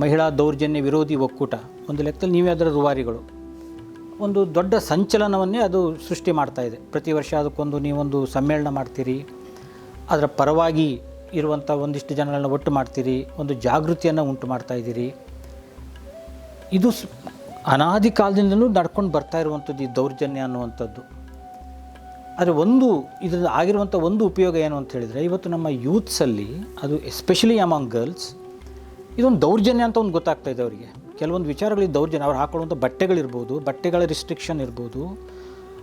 ಮಹಿಳಾ ದೌರ್ಜನ್ಯ ವಿರೋಧಿ ಒಕ್ಕೂಟ, ಒಂದು ಲೆಕ್ಕದಲ್ಲಿ ನೀವೇ ಅದರ ರೂವಾರಿಗಳು, ಒಂದು ದೊಡ್ಡ ಸಂಚಲನವನ್ನೇ ಅದು ಸೃಷ್ಟಿ ಮಾಡ್ತಾಯಿದೆ. ಪ್ರತಿ ವರ್ಷ ಅದಕ್ಕೊಂದು ನೀವೊಂದು ಸಮ್ಮೇಳನ ಮಾಡ್ತೀರಿ, ಅದರ ಪರವಾಗಿ ಇರುವಂಥ ಒಂದಿಷ್ಟು ಜನಗಳನ್ನ ಒಟ್ಟು ಮಾಡ್ತೀರಿ, ಒಂದು ಜಾಗೃತಿಯನ್ನು ಉಂಟು ಮಾಡ್ತಾಯಿದ್ದೀರಿ. ಇದು ಅನಾದಿ ಕಾಲದಿಂದಲೂ ನಡ್ಕೊಂಡು ಬರ್ತಾ ಇರುವಂಥದ್ದು ಈ ದೌರ್ಜನ್ಯ ಅನ್ನುವಂಥದ್ದು. ಆದರೆ ಇದರಲ್ಲಿ ಆಗಿರುವಂಥ ಒಂದು ಉಪಯೋಗ ಏನು ಅಂತ ಹೇಳಿದರೆ, ಇವತ್ತು ನಮ್ಮ ಯೂತ್ಸಲ್ಲಿ, ಅದು ಎಸ್ಪೆಷಲಿ ಅಮಾಂಗ್ ಗರ್ಲ್ಸ್, ಇದೊಂದು ದೌರ್ಜನ್ಯ ಅಂತ ಒಂದು ಗೊತ್ತಾಗ್ತಾ ಇದೆ ಅವರಿಗೆ. ಕೆಲವೊಂದು ವಿಚಾರಗಳಿಗೆ ದೌರ್ಜನ್ಯ, ಅವ್ರು ಹಾಕೊಳ್ಳುವಂಥ ಬಟ್ಟೆಗಳಿರ್ಬೋದು, ಬಟ್ಟೆಗಳ ರಿಸ್ಟ್ರಿಕ್ಷನ್ ಇರ್ಬೋದು,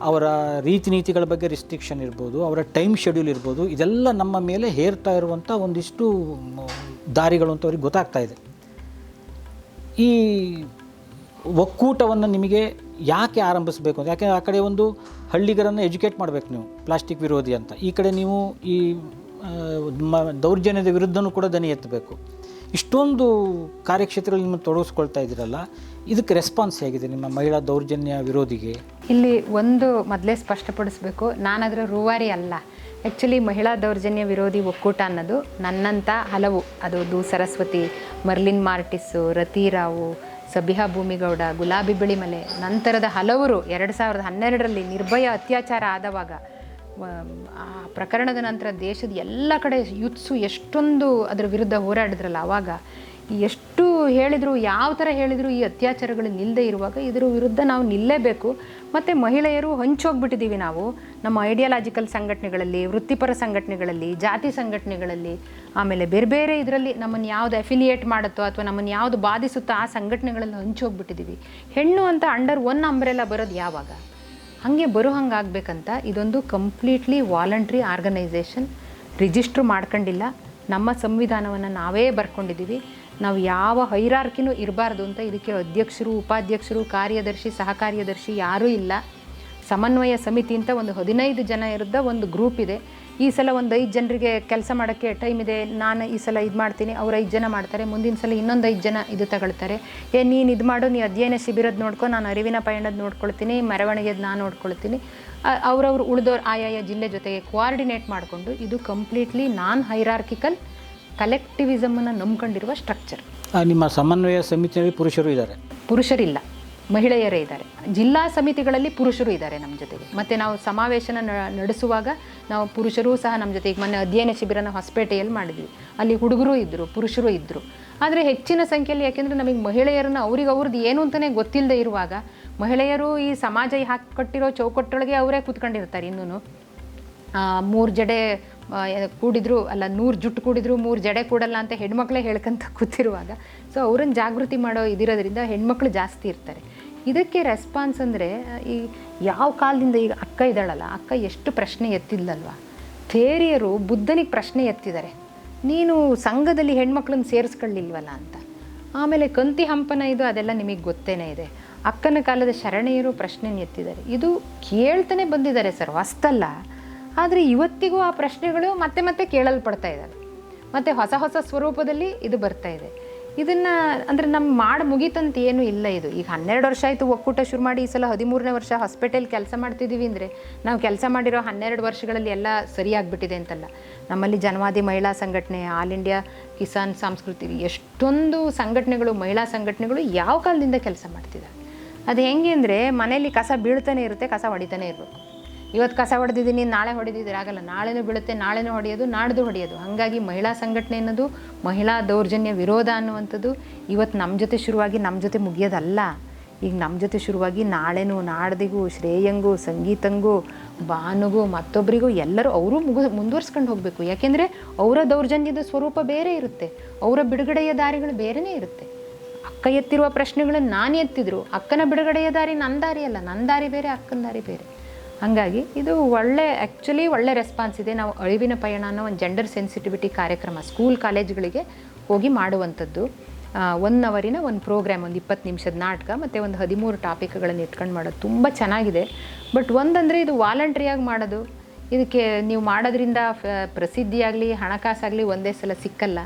ಅವರ ರೀತಿ ನೀತಿಗಳ ಬಗ್ಗೆ ರಿಸ್ಟ್ರಿಕ್ಷನ್ ಇರ್ಬೋದು, ಅವರ ಟೈಮ್ ಶೆಡ್ಯೂಲ್ ಇರ್ಬೋದು, ಇದೆಲ್ಲ ನಮ್ಮ ಮೇಲೆ ಹೇರ್ತಾ ಇರುವಂಥ ಒಂದಿಷ್ಟು ದಾರಿಗಳು ಅಂತ ಅವ್ರಿಗೆ ಗೊತ್ತಾಗ್ತಾ ಇದೆ. ಈ ಒಕ್ಕೂಟವನ್ನು ನಿಮಗೆ ಯಾಕೆ ಆರಂಭಿಸಬೇಕು ಅಂತ, ಯಾಕೆ ಆ ಕಡೆ ಒಂದು ಹಳ್ಳಿಗರನ್ನು ಎಜುಕೇಟ್ ಮಾಡಬೇಕು ನೀವು ಪ್ಲಾಸ್ಟಿಕ್ ವಿರೋಧಿ ಅಂತ, ಈ ಕಡೆ ನೀವು ಈ ದೌರ್ಜನ್ಯದ ವಿರುದ್ಧನೂ ಕೂಡ ದನಿ ಎತ್ತಬೇಕು. ಇಷ್ಟೊಂದು ಕಾರ್ಯಕ್ಷೇತ್ರಗಳಲ್ಲಿ ನಿಮ್ಮ ತೊಡಗಿಸ್ಕೊಳ್ತಾ ಇದ್ದೀರಲ್ಲ, ಇದಕ್ಕೆ ರೆಸ್ಪಾನ್ಸ್ ಹೇಗಿದೆ ನಿಮ್ಮ ಮಹಿಳಾ ದೌರ್ಜನ್ಯ ವಿರೋಧಿಗೆ? ಇಲ್ಲಿ ಒಂದು ಮೊದಲೇ ಸ್ಪಷ್ಟಪಡಿಸ್ಬೇಕು, ನಾನದರ ರೂವಾರಿ ಅಲ್ಲ. ಆ್ಯಕ್ಚುಲಿ ಮಹಿಳಾ ದೌರ್ಜನ್ಯ ವಿರೋಧಿ ಒಕ್ಕೂಟ ಅನ್ನೋದು ನನ್ನಂಥ ಹಲವು, ಅದು ಸರಸ್ವತಿ, ಮರ್ಲಿನ್ ಮಾರ್ಟಿಸ್ಸು, ರತಿರಾವು, ಸಬಿಹಾ ಭೂಮಿಗೌಡ, ಗುಲಾಬಿ ಬಿಳಿಮಲೆ ನಂತರದ ಹಲವರು 2012ರಲ್ಲಿ ನಿರ್ಭಯ ಅತ್ಯಾಚಾರ ಆದವಾಗ ಆ ಪ್ರಕರಣದ ನಂತರ ದೇಶದ ಎಲ್ಲ ಕಡೆ ಯೂತ್ಸು ಎಷ್ಟೊಂದು ಅದರ ವಿರುದ್ಧ ಹೋರಾಡಿದ್ರಲ್ಲ, ಆವಾಗ ಎಷ್ಟು ಹೇಳಿದರು, ಯಾವ ಥರ ಹೇಳಿದರು, ಈ ಅತ್ಯಾಚಾರಗಳು ನಿಲ್ಲದೆ ಇರುವಾಗ ಇದರ ವಿರುದ್ಧ ನಾವು ನಿಲ್ಲೇಬೇಕು. ಮತ್ತು ಮಹಿಳೆಯರು ಹಂಚೋಗ್ಬಿಟ್ಟಿದ್ದೀವಿ ನಾವು ನಮ್ಮ ಐಡಿಯಾಲಜಿಕಲ್ ಸಂಘಟನೆಗಳಲ್ಲಿ, ವೃತ್ತಿಪರ ಸಂಘಟನೆಗಳಲ್ಲಿ, ಜಾತಿ ಸಂಘಟನೆಗಳಲ್ಲಿ, ಆಮೇಲೆ ಬೇರೆ ಬೇರೆ ಇದರಲ್ಲಿ ನಮ್ಮನ್ನು ಯಾವುದು ಅಫಿಲಿಯೇಟ್ ಮಾಡುತ್ತೋ ಅಥವಾ ನಮ್ಮನ್ನು ಯಾವುದು ಬಾಧಿಸುತ್ತೋ ಆ ಸಂಘಟನೆಗಳಲ್ಲಿ ಹಂಚೋಗ್ಬಿಟ್ಟಿದ್ದೀವಿ. ಹೆಣ್ಣು ಅಂತ ಅಂಡರ್ ಒನ್ ಅಂಬ್ರೆಲ್ಲ ಬರೋದು ಯಾವಾಗ? ಹಾಗೆ ಬರೋ ಹಂಗಾಗಬೇಕಂತ ಇದೊಂದು ಕಂಪ್ಲೀಟ್ಲಿ ವಾಲಂಟ್ರಿ ಆರ್ಗನೈಸೇಷನ್, ರಿಜಿಸ್ಟ್ರ್ ಮಾಡ್ಕೊಂಡಿಲ್ಲ. ನಮ್ಮ ಸಂವಿಧಾನವನ್ನು ನಾವೇ ಬರ್ಕೊಂಡಿದ್ದೀವಿ. ನಾವು ಯಾವ ಹೈರಾರ್ಕಿನೂ ಇರಬಾರ್ದು ಅಂತ ಇದಕ್ಕೆ ಅಧ್ಯಕ್ಷರು, ಉಪಾಧ್ಯಕ್ಷರು, ಕಾರ್ಯದರ್ಶಿ, ಸಹ ಕಾರ್ಯದರ್ಶಿ ಯಾರೂ ಇಲ್ಲ. ಸಮನ್ವಯ ಸಮಿತಿ ಅಂತ ಒಂದು 15 ಜನ ಇರೋದ ಒಂದು ಗ್ರೂಪ್ ಇದೆ. ಈ ಸಲ ಒಂದು 5 ಜನರಿಗೆ ಕೆಲಸ ಮಾಡೋಕ್ಕೆ ಟೈಮ್ ಇದೆ, ನಾನು ಈ ಸಲ ಇದು ಮಾಡ್ತೀನಿ, ಅವ್ರು 5 ಜನ ಮಾಡ್ತಾರೆ, ಮುಂದಿನ ಸಲ ಇನ್ನೊಂದು 5 ಜನ ಇದು ತಗೊಳ್ತಾರೆ. ನೀನು ಇದು ಮಾಡು, ನೀ ಅಧ್ಯಯನ ಶಿಬಿರದ ನೋಡ್ಕೊ, ನಾನು ಅರಿವಿನ ಪಯಣದ ನೋಡ್ಕೊಳ್ತೀನಿ, ಮೆರವಣಿಗೆದು ನಾನು ನೋಡ್ಕೊಳ್ತೀನಿ. ಅವರವ್ರು ಉಳಿದವ್ರು ಆಯಾಯ ಜಿಲ್ಲೆ ಜೊತೆಗೆ ಕೋಆರ್ಡಿನೇಟ್ ಮಾಡಿಕೊಂಡು, ಇದು ಕಂಪ್ಲೀಟ್ಲಿ ನಾನ್ ಹೈರಾರ್ಕಿಕಲ್ ಕಲೆಕ್ಟಿವಿಸಮನ್ನು ನಂಬ್ಕೊಂಡಿರುವ ಸ್ಟ್ರಕ್ಚರ್. ನಿಮ್ಮ ಸಮನ್ವಯ ಸಮಿತಿಯಲ್ಲಿ ಪುರುಷರು ಇದ್ದಾರೆ? ಪುರುಷರಿಲ್ಲ, ಮಹಿಳೆಯರೇ ಇದ್ದಾರೆ. ಜಿಲ್ಲಾ ಸಮಿತಿಗಳಲ್ಲಿ ಪುರುಷರು ಇದ್ದಾರೆ ನಮ್ಮ ಜೊತೆಗೆ. ಮತ್ತು ನಾವು ಸಮಾವೇಶನ ನಡೆಸುವಾಗ ನಾವು ಪುರುಷರೂ ಸಹ ನಮ್ಮ ಜೊತೆಗೆ, ಮೊನ್ನೆ ಅಧ್ಯಯನ ಶಿಬಿರನ ಹೊಸಪೇಟೆಯಲ್ಲಿ ಮಾಡಿದ್ವಿ, ಅಲ್ಲಿ ಹುಡುಗರು ಇದ್ದರು, ಪುರುಷರು ಇದ್ದರು. ಆದರೆ ಹೆಚ್ಚಿನ ಸಂಖ್ಯೆಯಲ್ಲಿ, ಯಾಕೆಂದರೆ ನಮಗೆ ಮಹಿಳೆಯರನ್ನು ಅವ್ರದ್ದು ಏನು ಅಂತಲೇ ಗೊತ್ತಿಲ್ಲದೆ ಇರುವಾಗ, ಮಹಿಳೆಯರು ಈ ಸಮಾಜ ಹಾಕಿಕೊಟ್ಟಿರೋ ಚೌಕಟ್ಟೊಳಗೆ ಅವರೇ ಕೂತ್ಕೊಂಡಿರ್ತಾರೆ. ಇನ್ನೂ 3 ಜಡೆ ಕೂಡಿದ್ರು ಅಲ್ಲ, 100 ಜುಟ್ಟು ಕೂಡಿದ್ರು 3 ಜಡೆ ಕೂಡಲ್ಲ ಅಂತ ಹೆಣ್ಮಕ್ಳೇ ಹೇಳ್ಕೊಂತ ಕೂತಿರುವಾಗ, ಸೊ ಅವ್ರನ್ನ ಜಾಗೃತಿ ಮಾಡೋ ಇದಿರೋದ್ರಿಂದ ಹೆಣ್ಮಕ್ಳು ಜಾಸ್ತಿ ಇರ್ತಾರೆ. ಇದಕ್ಕೆ ರೆಸ್ಪಾನ್ಸ್ ಅಂದರೆ, ಈ ಯಾವ ಕಾಲದಿಂದ, ಈಗ ಅಕ್ಕ ಇದ್ದಾಳಲ್ಲ, ಅಕ್ಕ ಎಷ್ಟು ಪ್ರಶ್ನೆ ಎತ್ತಿಲ್ಲಲ್ವ. ಥೇರಿಯರು ಬುದ್ಧನಿಗೆ ಪ್ರಶ್ನೆ ಎತ್ತಿದ್ದಾರೆ, ನೀನು ಸಂಘದಲ್ಲಿ ಹೆಣ್ಮಕ್ಳನ್ನ ಸೇರಿಸ್ಕೊಳ್ಳಿಲ್ವಲ್ಲ ಅಂತ. ಆಮೇಲೆ ಕಂತಿ ಹಂಪನ ಇದು ಅದೆಲ್ಲ ನಿಮಗೆ ಗೊತ್ತೇನೇ ಇದೆ. ಅಕ್ಕನ ಕಾಲದ ಶರಣೆಯರು ಪ್ರಶ್ನೆ ಎತ್ತಿದ್ದಾರೆ. ಇದು ಕೇಳ್ತಾನೆ ಬಂದಿದ್ದಾರೆ ಸರ್, ಹೊಸ್ತಲ್ಲ. ಆದರೆ ಇವತ್ತಿಗೂ ಆ ಪ್ರಶ್ನೆಗಳು ಮತ್ತೆ ಮತ್ತೆ ಕೇಳಲ್ಪಡ್ತಾ ಇದ್ದಾವೆ, ಮತ್ತು ಹೊಸ ಹೊಸ ಸ್ವರೂಪದಲ್ಲಿ ಇದು ಬರ್ತಾ ಇದೆ. ಇದನ್ನು ಅಂದರೆ ನಮ್ಮ ಮುಗೀತಂತ ಏನೂ ಇಲ್ಲ. ಇದು ಈಗ 12 ವರ್ಷ ಆಯಿತು ಒಕ್ಕೂಟ ಶುರು ಮಾಡಿ, ಈ ಸಲ 13ನೇ ವರ್ಷ ಹಾಸ್ಪಿಟಲ್ ಕೆಲಸ ಮಾಡ್ತಿದ್ದೀವಿ. ಅಂದರೆ ನಾವು ಕೆಲಸ ಮಾಡಿರೋ 12 ವರ್ಷಗಳಲ್ಲಿ ಎಲ್ಲ ಸರಿಯಾಗಿಬಿಟ್ಟಿದೆ ಅಂತಲ್ಲ. ನಮ್ಮಲ್ಲಿ ಜನವಾದಿ ಮಹಿಳಾ ಸಂಘಟನೆ, ಆಲ್ ಇಂಡಿಯಾ ಕಿಸಾನ್ ಸಂಸ್ಕೃತಿ, ಎಷ್ಟೊಂದು ಸಂಘಟನೆಗಳು, ಮಹಿಳಾ ಸಂಘಟನೆಗಳು ಯಾವ ಕಾಲದಿಂದ ಕೆಲಸ ಮಾಡ್ತಿದ್ದಾರೆ. ಅದು ಹೆಂಗೆ ಅಂದರೆ, ಮನೆಯಲ್ಲಿ ಕಸ ಬೀಳ್ತಾನೆ ಇರುತ್ತೆ, ಕಸ ಹೊಡಿತಾನೆ ಇರಬೇಕು. ಇವತ್ತು ಕಸ ಹೊಡೆದಿದ್ದೀನಿ, ನಾಳೆ ಹೊಡೆದಿದ್ದೀರಿ ಆಗಲ್ಲ, ನಾಳೆನೂ ಬೀಳುತ್ತೆ, ನಾಳೆನೂ ಹೊಡೆಯೋದು, ನಾಡ್ದು ಹೊಡೆಯೋದು. ಹಾಗಾಗಿ ಮಹಿಳಾ ಸಂಘಟನೆ ಅನ್ನೋದು, ಮಹಿಳಾ ದೌರ್ಜನ್ಯ ವಿರೋಧ ಅನ್ನುವಂಥದ್ದು ಇವತ್ತು ನಮ್ಮ ಜೊತೆ ಶುರುವಾಗಿ ನಮ್ಮ ಜೊತೆ ಮುಗಿಯೋದಲ್ಲ. ಈಗ ನಮ್ಮ ಜೊತೆ ಶುರುವಾಗಿ ನಾಳೆನೂ, ನಾಡ್ದಿಗೂ, ಶ್ರೇಯಂಗೂ, ಸಂಗೀತಂಗೂ, ಭಾನುಗೂ, ಮತ್ತೊಬ್ಬರಿಗೂ ಎಲ್ಲರೂ ಅವರು ಮುಂದುವರ್ಸ್ಕೊಂಡು ಹೋಗಬೇಕು. ಯಾಕೆಂದರೆ ಅವರ ದೌರ್ಜನ್ಯದ ಸ್ವರೂಪ ಬೇರೆ ಇರುತ್ತೆ, ಅವರ ಬಿಡುಗಡೆಯ ದಾರಿಗಳು ಬೇರೆಯೇ ಇರುತ್ತೆ. ಅಕ್ಕ ಎತ್ತಿರುವ ಪ್ರಶ್ನೆಗಳನ್ನು ನಾನು ಎತ್ತಿದ್ರು, ಅಕ್ಕನ ಬಿಡುಗಡೆಯ ದಾರಿ ನನ್ನ ದಾರಿ ಅಲ್ಲ, ನನ್ನ ದಾರಿ ಬೇರೆ, ಅಕ್ಕನ ದಾರಿ ಬೇರೆ. ಹಾಗಾಗಿ ಇದು ಒಳ್ಳೆ ರೆಸ್ಪಾನ್ಸ್ ಇದೆ. ನಾವು ಅಳಿವಿನ ಪಯಣ ಅನ್ನೋ ಒಂದು ಜೆಂಡರ್ ಸೆನ್ಸಿಟಿವಿಟಿ ಕಾರ್ಯಕ್ರಮ ಸ್ಕೂಲ್ ಕಾಲೇಜ್ಗಳಿಗೆ ಹೋಗಿ ಮಾಡುವಂಥದ್ದು. 1 ಅವರಿನ ಒಂದು ಪ್ರೋಗ್ರಾಮ್, ಒಂದು 20 ನಿಮಿಷದ ನಾಟಕ ಮತ್ತು ಒಂದು 13 ಟಾಪಿಕ್ಗಳನ್ನು ಇಟ್ಕೊಂಡು ಮಾಡೋದು ತುಂಬ ಚೆನ್ನಾಗಿದೆ. ಬಟ್ ಒಂದಂದರೆ ಇದು ವಾಲಂಟ್ರಿಯಾಗಿ ಮಾಡೋದು. ಇದಕ್ಕೆ ನೀವು ಮಾಡೋದ್ರಿಂದ ಪ್ರಸಿದ್ಧಿಯಾಗಲಿ ಹಣಕಾಸಾಗಲಿ ಒಂದೇ ಸಲ ಸಿಕ್ಕಲ್ಲ.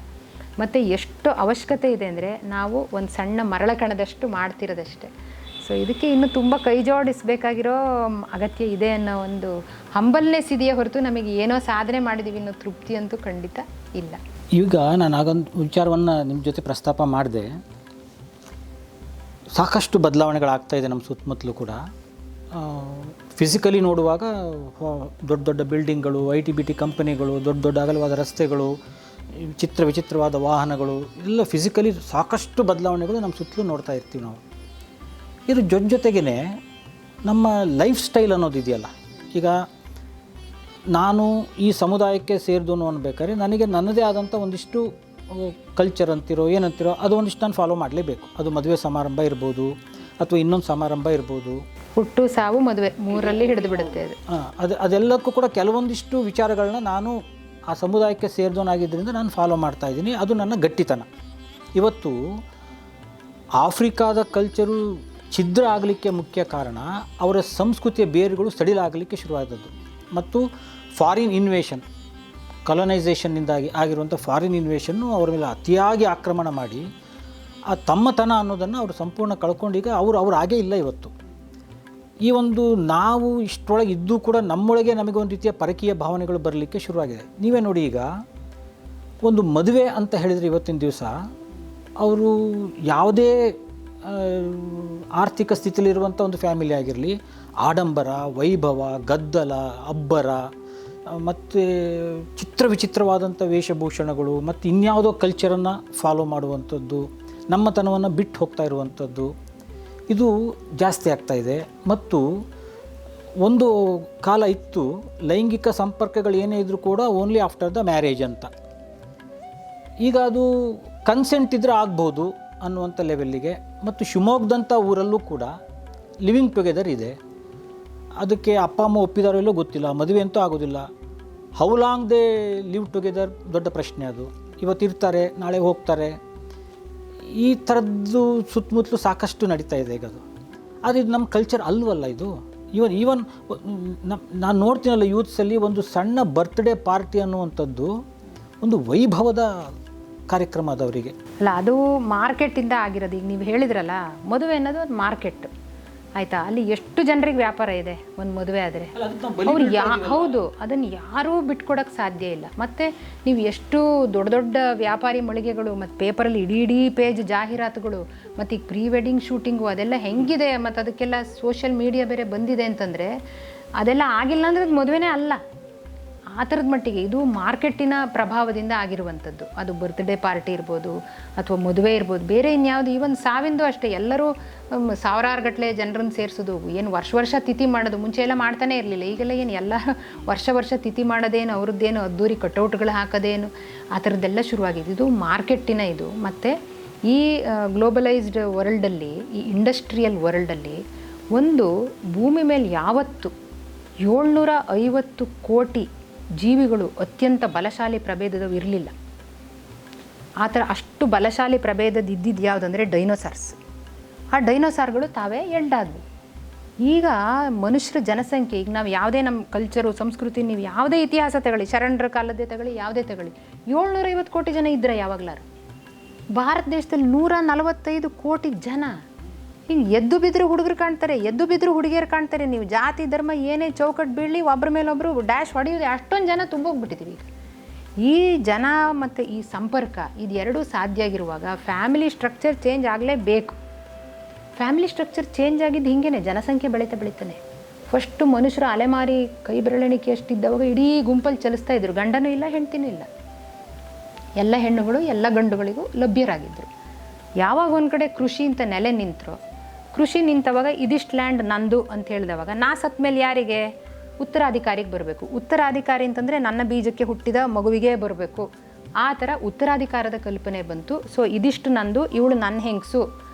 ಮತ್ತು ಎಷ್ಟು ಅವಶ್ಯಕತೆ ಇದೆ ಅಂದರೆ, ನಾವು ಒಂದು ಸಣ್ಣ ಮರಳ ಕಣದಷ್ಟು ಮಾಡ್ತಿರೋದಷ್ಟೇ. ಸೊ ಇದಕ್ಕೆ ಇನ್ನೂ ತುಂಬ ಕೈ ಜೋಡಿಸಬೇಕಾಗಿರೋ ಅಗತ್ಯ ಇದೆ ಅನ್ನೋ ಒಂದು ಹಂಬಲ್ನೆಸ್ ಇದೆಯೇ ಹೊರತು ನಮಗೆ ಏನೋ ಸಾಧನೆ ಮಾಡಿದ್ದೀವಿ ಅನ್ನೋ ತೃಪ್ತಿ ಅಂತೂ ಖಂಡಿತ ಇಲ್ಲ. ಈಗ ನಾನು ಆಗೊಂದು ವಿಚಾರವನ್ನು ನಿಮ್ಮ ಜೊತೆ ಪ್ರಸ್ತಾಪ ಮಾಡಿದೆ. ಸಾಕಷ್ಟು ಬದಲಾವಣೆಗಳಾಗ್ತಾ ಇದೆ ನಮ್ಮ ಸುತ್ತಮುತ್ತಲೂ ಕೂಡ. ಫಿಸಿಕಲಿ ನೋಡುವಾಗ ದೊಡ್ಡ ದೊಡ್ಡ ಬಿಲ್ಡಿಂಗ್ಗಳು, IT-BT ಕಂಪನಿಗಳು, ದೊಡ್ಡ ದೊಡ್ಡ ಅಗಲವಾದ ರಸ್ತೆಗಳು, ವಿಚಿತ್ರವಾದ ವಾಹನಗಳು, ಎಲ್ಲ ಫಿಸಿಕಲಿ ಸಾಕಷ್ಟು ಬದಲಾವಣೆಗಳು ನಮ್ಮ ಸುತ್ತಲೂ ನೋಡ್ತಾ ಇರ್ತೀವಿ ನಾವು. ಇದ್ರ ಜೊತೆಗೇ ನಮ್ಮ ಲೈಫ್ ಸ್ಟೈಲ್ ಅನ್ನೋದಿದೆಯಲ್ಲ, ಈಗ ನಾನು ಈ ಸಮುದಾಯಕ್ಕೆ ಸೇರಿದವನು ಅನ್ಬೇಕಾದ್ರೆ ನನಗೆ ನನ್ನದೇ ಆದಂಥ ಒಂದಿಷ್ಟು ಕಲ್ಚರ್ ಅಂತಿರೋ ಏನಂತಿರೋ ಅದು ಒಂದಿಷ್ಟು ನಾನು ಫಾಲೋ ಮಾಡಲೇಬೇಕು. ಅದು ಮದುವೆ ಸಮಾರಂಭ ಇರ್ಬೋದು ಅಥವಾ ಇನ್ನೊಂದು ಸಮಾರಂಭ ಇರ್ಬೋದು, ಹುಟ್ಟು ಸಾವು ಮದುವೆ ಮೂರರಲ್ಲಿ ಹಿಡಿದು ಬಿಡುತ್ತೆ ಅದು. ಅದೆಲ್ಲಕ್ಕೂ ಕೂಡ ಕೆಲವೊಂದಿಷ್ಟು ವಿಚಾರಗಳನ್ನ ನಾನು ಆ ಸಮುದಾಯಕ್ಕೆ ಸೇರಿದವನಾಗಿದ್ದರಿಂದ ನಾನು ಫಾಲೋ ಮಾಡ್ತಾಯಿದ್ದೀನಿ. ಅದು ನನ್ನ ಗಟ್ಟಿತನ. ಇವತ್ತು ಆಫ್ರಿಕಾದ ಕಲ್ಚರು ಛಿದ್ರ ಆಗಲಿಕ್ಕೆ ಮುಖ್ಯ ಕಾರಣ ಅವರ ಸಂಸ್ಕೃತಿಯ ಬೇರುಗಳು ಸಡಿಲಾಗಲಿಕ್ಕೆ ಶುರುವಾದದ್ದು ಮತ್ತು ಫಾರಿನ್ ಇನ್ವೇಷನ್, ಕಲನೈಸೇಷನ್ನಿಂದಾಗಿ ಆಗಿರುವಂಥ ಫಾರಿನ್ ಇನ್ವೇಷನ್ನು ಅವರ ಮೇಲೆ ಅತಿಯಾಗಿ ಆಕ್ರಮಣ ಮಾಡಿ ಆ ತಮ್ಮತನ ಅನ್ನೋದನ್ನು ಅವರು ಸಂಪೂರ್ಣ ಕಳ್ಕೊಂಡೀಗ ಅವ್ರು ಹಾಗೇ ಇಲ್ಲ. ಇವತ್ತು ಈ ಒಂದು ನಾವು ಇಷ್ಟರೊಳಗೆ ಇದ್ದೂ ಕೂಡ ನಮ್ಮೊಳಗೆ ನಮಗೆ ಒಂದು ರೀತಿಯ ಪರಕೀಯ ಭಾವನೆಗಳು ಬರಲಿಕ್ಕೆ ಶುರುವಾಗಿದೆ. ನೀವೇ ನೋಡಿ, ಈಗ ಒಂದು ಮದುವೆ ಅಂತ ಹೇಳಿದರೆ ಇವತ್ತಿನ ದಿವಸ ಅವರು ಯಾವುದೇ ಆರ್ಥಿಕ ಸ್ಥಿತಿಯಲ್ಲಿರುವಂಥ ಒಂದು ಫ್ಯಾಮಿಲಿ ಆಗಿರಲಿ, ಆಡಂಬರ, ವೈಭವ, ಗದ್ದಲ, ಅಬ್ಬರ ಮತ್ತು ವಿಚಿತ್ರವಾದಂಥ ವೇಷಭೂಷಣಗಳು ಮತ್ತು ಇನ್ಯಾವುದೋ ಕಲ್ಚರನ್ನು ಫಾಲೋ ಮಾಡುವಂಥದ್ದು, ನಮ್ಮತನವನ್ನು ಬಿಟ್ಟು ಹೋಗ್ತಾ ಇರುವಂಥದ್ದು ಇದು ಜಾಸ್ತಿ ಆಗ್ತಾಯಿದೆ. ಮತ್ತು ಒಂದು ಕಾಲ ಇತ್ತು, ಲೈಂಗಿಕ ಸಂಪರ್ಕಗಳು ಏನೇ ಇದ್ದರೂ ಕೂಡ ಓನ್ಲಿ ಆಫ್ಟರ್ ದ ಮ್ಯಾರೇಜ್ ಅಂತ. ಈಗ ಅದು ಕನ್ಸೆಂಟ್ ಇದ್ದರೆ ಆಗ್ಬೋದು ಅನ್ನುವಂಥ ಲೆವೆಲ್ಲಿಗೆ. ಮತ್ತು ಶಿವಮೊಗ್ಗದಂಥ ಊರಲ್ಲೂ ಕೂಡ ಲಿವಿಂಗ್ ಟುಗೆದರ್ ಇದೆ. ಅದಕ್ಕೆ ಅಪ್ಪ ಅಮ್ಮ ಒಪ್ಪಿದಾರೋ ಇಲ್ಲೋ ಗೊತ್ತಿಲ್ಲ, ಮದುವೆ ಅಂತೂ ಆಗೋದಿಲ್ಲ. How long they live together ದೊಡ್ಡ ಪ್ರಶ್ನೆ. ಅದು ಇವತ್ತಿರ್ತಾರೆ, ನಾಳೆ ಹೋಗ್ತಾರೆ. ಈ ಥರದ್ದು ಸುತ್ತಮುತ್ತಲು ಸಾಕಷ್ಟು ನಡೀತಾ ಇದೆ ಈಗ. ಅದು ಆದರೆ ಇದು ನಮ್ಮ ಕಲ್ಚರ್ ಅಲ್ವಲ್ಲ. ಇದು ಈವನ್ ನಾನು ನೋಡ್ತೀನಲ್ಲ ಯೂತ್ಸಲ್ಲಿ ಒಂದು ಸಣ್ಣ ಬರ್ತ್ಡೇ ಪಾರ್ಟಿ ಅನ್ನುವಂಥದ್ದು ಒಂದು ವೈಭವದ ಕಾರ್ಯಕ್ರಮ ಅದವರಿಗೆ. ಅಲ್ಲ, ಅದು ಮಾರ್ಕೆಟಿಂದ ಆಗಿರೋದು. ಈಗ ನೀವು ಹೇಳಿದ್ರಲ್ಲ, ಮದುವೆ ಅನ್ನೋದು ಒಂದು ಮಾರ್ಕೆಟ್ ಆಯಿತಾ. ಅಲ್ಲಿ ಎಷ್ಟು ಜನರಿಗೆ ವ್ಯಾಪಾರ ಇದೆ ಒಂದು ಮದುವೆ ಆದರೆ. ಅವ್ರು ಹೌದು, ಅದನ್ನು ಯಾರೂ ಬಿಟ್ಕೊಡೋಕ್ಕೆ ಸಾಧ್ಯ ಇಲ್ಲ. ಮತ್ತು ನೀವು ಎಷ್ಟು ದೊಡ್ಡ ದೊಡ್ಡ ವ್ಯಾಪಾರಿ ಮಳಿಗೆಗಳು ಮತ್ತು ಪೇಪರಲ್ಲಿ ಇಡೀ ಪೇಜ್ ಜಾಹೀರಾತುಗಳು ಮತ್ತು ಈಗ ಪ್ರೀ ವೆಡ್ಡಿಂಗ್ ಶೂಟಿಂಗು ಅದೆಲ್ಲ ಹೆಂಗಿದೆ. ಮತ್ತು ಅದಕ್ಕೆಲ್ಲ ಸೋಷಿಯಲ್ ಮೀಡಿಯಾ ಬೇರೆ ಬಂದಿದೆ ಅಂತಂದರೆ ಅದೆಲ್ಲ ಆಗಿಲ್ಲ ಅಂದರೆ ಅದು ಮದುವೆನೇ ಅಲ್ಲ. ಆ ಥರದ ಮಟ್ಟಿಗೆ ಇದು ಮಾರ್ಕೆಟಿನ ಪ್ರಭಾವದಿಂದ ಆಗಿರುವಂಥದ್ದು. ಅದು ಬರ್ತ್ಡೇ ಪಾರ್ಟಿ ಇರ್ಬೋದು ಅಥವಾ ಮದುವೆ ಇರ್ಬೋದು, ಬೇರೆ ಇನ್ಯಾವುದು. ಈವನ್ ಸಾವಿಂದು ಅಷ್ಟೇ, ಎಲ್ಲರೂ ಸಾವಿರಾರು ಗಟ್ಟಲೆ ಜನರನ್ನು ಸೇರಿಸೋದು, ಏನು ವರ್ಷ ತಿಥಿ ಮಾಡೋದು. ಮುಂಚೆ ಎಲ್ಲ ಮಾಡ್ತಾನೆ ಇರಲಿಲ್ಲ. ಈಗೆಲ್ಲ ಏನು ಎಲ್ಲ ವರ್ಷ ತಿಥಿ ಮಾಡೋದೇನು, ಅವ್ರದ್ದೇನು ಅದ್ದೂರಿ ಕಟೌಟ್ಗಳು ಹಾಕೋದೇನು, ಆ ಥರದ್ದೆಲ್ಲ ಶುರುವಾಗಿದೆ. ಇದು ಮಾರ್ಕೆಟಿನ ಇದು. ಮತ್ತು ಈ ಗ್ಲೋಬಲೈಸ್ಡ್ ವರ್ಲ್ಡಲ್ಲಿ, ಈ ಇಂಡಸ್ಟ್ರಿಯಲ್ ವರ್ಲ್ಡಲ್ಲಿ ಒಂದು ಭೂಮಿ ಮೇಲೆ ಯಾವತ್ತು 750 ಕೋಟಿ ಜೀವಿಗಳು ಅತ್ಯಂತ ಬಲಶಾಲಿ ಪ್ರಭೇದದವು ಇರಲಿಲ್ಲ. ಆ ಥರ ಅಷ್ಟು ಬಲಶಾಲಿ ಪ್ರಭೇದದ ಇದ್ದಿದ್ದು ಯಾವುದಂದರೆ ಡೈನೋಸಾರ್ಸ್. ಆ ಡೈನೋಸಾರ್ಗಳು ತಾವೇ ಎಂಡಾದವು. ಈಗ ಮನುಷ್ಯರ ಜನಸಂಖ್ಯೆ, ಈಗ ನಾವು ಯಾವುದೇ ನಮ್ಮ ಕಲ್ಚರು ಸಂಸ್ಕೃತಿ, ನೀವು ಯಾವುದೇ ಇತಿಹಾಸ ತಗೊಳ್ಳಿ, ಶರಣರ ಕಾಲದ್ದೇ ತಗೊಳ್ಳಿ, ಯಾವುದೇ ತಗೊಳ್ಳಿ, 750 ಕೋಟಿ ಜನ ಇದ್ದರೆ ಯಾವಾಗಲಾರು. ಭಾರತ ದೇಶದಲ್ಲಿ 145 ಕೋಟಿ ಜನ. ಹಿಂಗೆ ಎದ್ದು ಬಿದ್ದರೂ ಹುಡುಗರು ಕಾಣ್ತಾರೆ, ಎದ್ದು ಬಿದ್ದರೂ ಹುಡುಗಿಯರು ಕಾಣ್ತಾರೆ. ನೀವು ಜಾತಿ ಧರ್ಮ ಏನೇ ಚೌಕಟ್ಟು ಬೀಳಲಿ, ಒಬ್ಬರ ಮೇಲೊಬ್ಬರು ಡ್ಯಾಶ್ ಹೊಡೆಯೋದು, ಅಷ್ಟೊಂದು ಜನ ತುಂಬೋಗ್ಬಿಟ್ಟಿದ್ದೀವಿ ಈಗ. ಈ ಜನ ಮತ್ತು ಈ ಸಂಪರ್ಕ ಇದೆರಡೂ ಸಾಧ್ಯ ಆಗಿರುವಾಗ ಫ್ಯಾಮಿಲಿ ಸ್ಟ್ರಕ್ಚರ್ ಚೇಂಜ್ ಆಗಲೇಬೇಕು. ಫ್ಯಾಮಿಲಿ ಸ್ಟ್ರಕ್ಚರ್ ಚೇಂಜ್ ಆಗಿದ್ದು ಹಿಂಗೇ, ಜನಸಂಖ್ಯೆ ಬೆಳೀತಾನೆ. ಫಸ್ಟು ಮನುಷ್ಯರು ಅಲೆಮಾರಿ ಕೈ ಬೆರಳೆಣಿಕೆ ಅಷ್ಟಿದ್ದವಾಗ ಇಡೀ ಗುಂಪಲ್ಲಿ ಚಲಿಸ್ತಾ ಇದ್ರು. ಗಂಡನೂ ಇಲ್ಲ, ಹೆಂಡ್ತಿನೂ ಇಲ್ಲ. ಎಲ್ಲ ಹೆಣ್ಣುಗಳು ಎಲ್ಲ ಗಂಡುಗಳಿಗೂ ಲಭ್ಯರಾಗಿದ್ದರು. ಯಾವಾಗ ಒಂದು ಕಡೆ ಕೃಷಿ ಅಂತ ನೆಲೆ ನಿಂತರೋ, ಕೃಷಿ ನಿಂತವಾಗ ಇದಿಷ್ಟು ಲ್ಯಾಂಡ್ ನಂದು ಅಂತ ಹೇಳಿದವಾಗ ನಾ ಸತ್ತ ಮೇಲೆ ಯಾರಿಗೆ? ಉತ್ತರಾಧಿಕಾರಿಗೆ ಬರಬೇಕು. ಉತ್ತರಾಧಿಕಾರಿ ಅಂತಂದರೆ ನನ್ನ ಬೀಜಕ್ಕೆ ಹುಟ್ಟಿದ ಮಗುವಿಗೆ ಬರಬೇಕು. ಆ ಥರ ಉತ್ತರಾಧಿಕಾರದ ಕಲ್ಪನೆ ಬಂತು. ಸೊ ಇದಿಷ್ಟು ನಂದು, ಇವಳು ನನ್ನ ಹೆಂಗಸು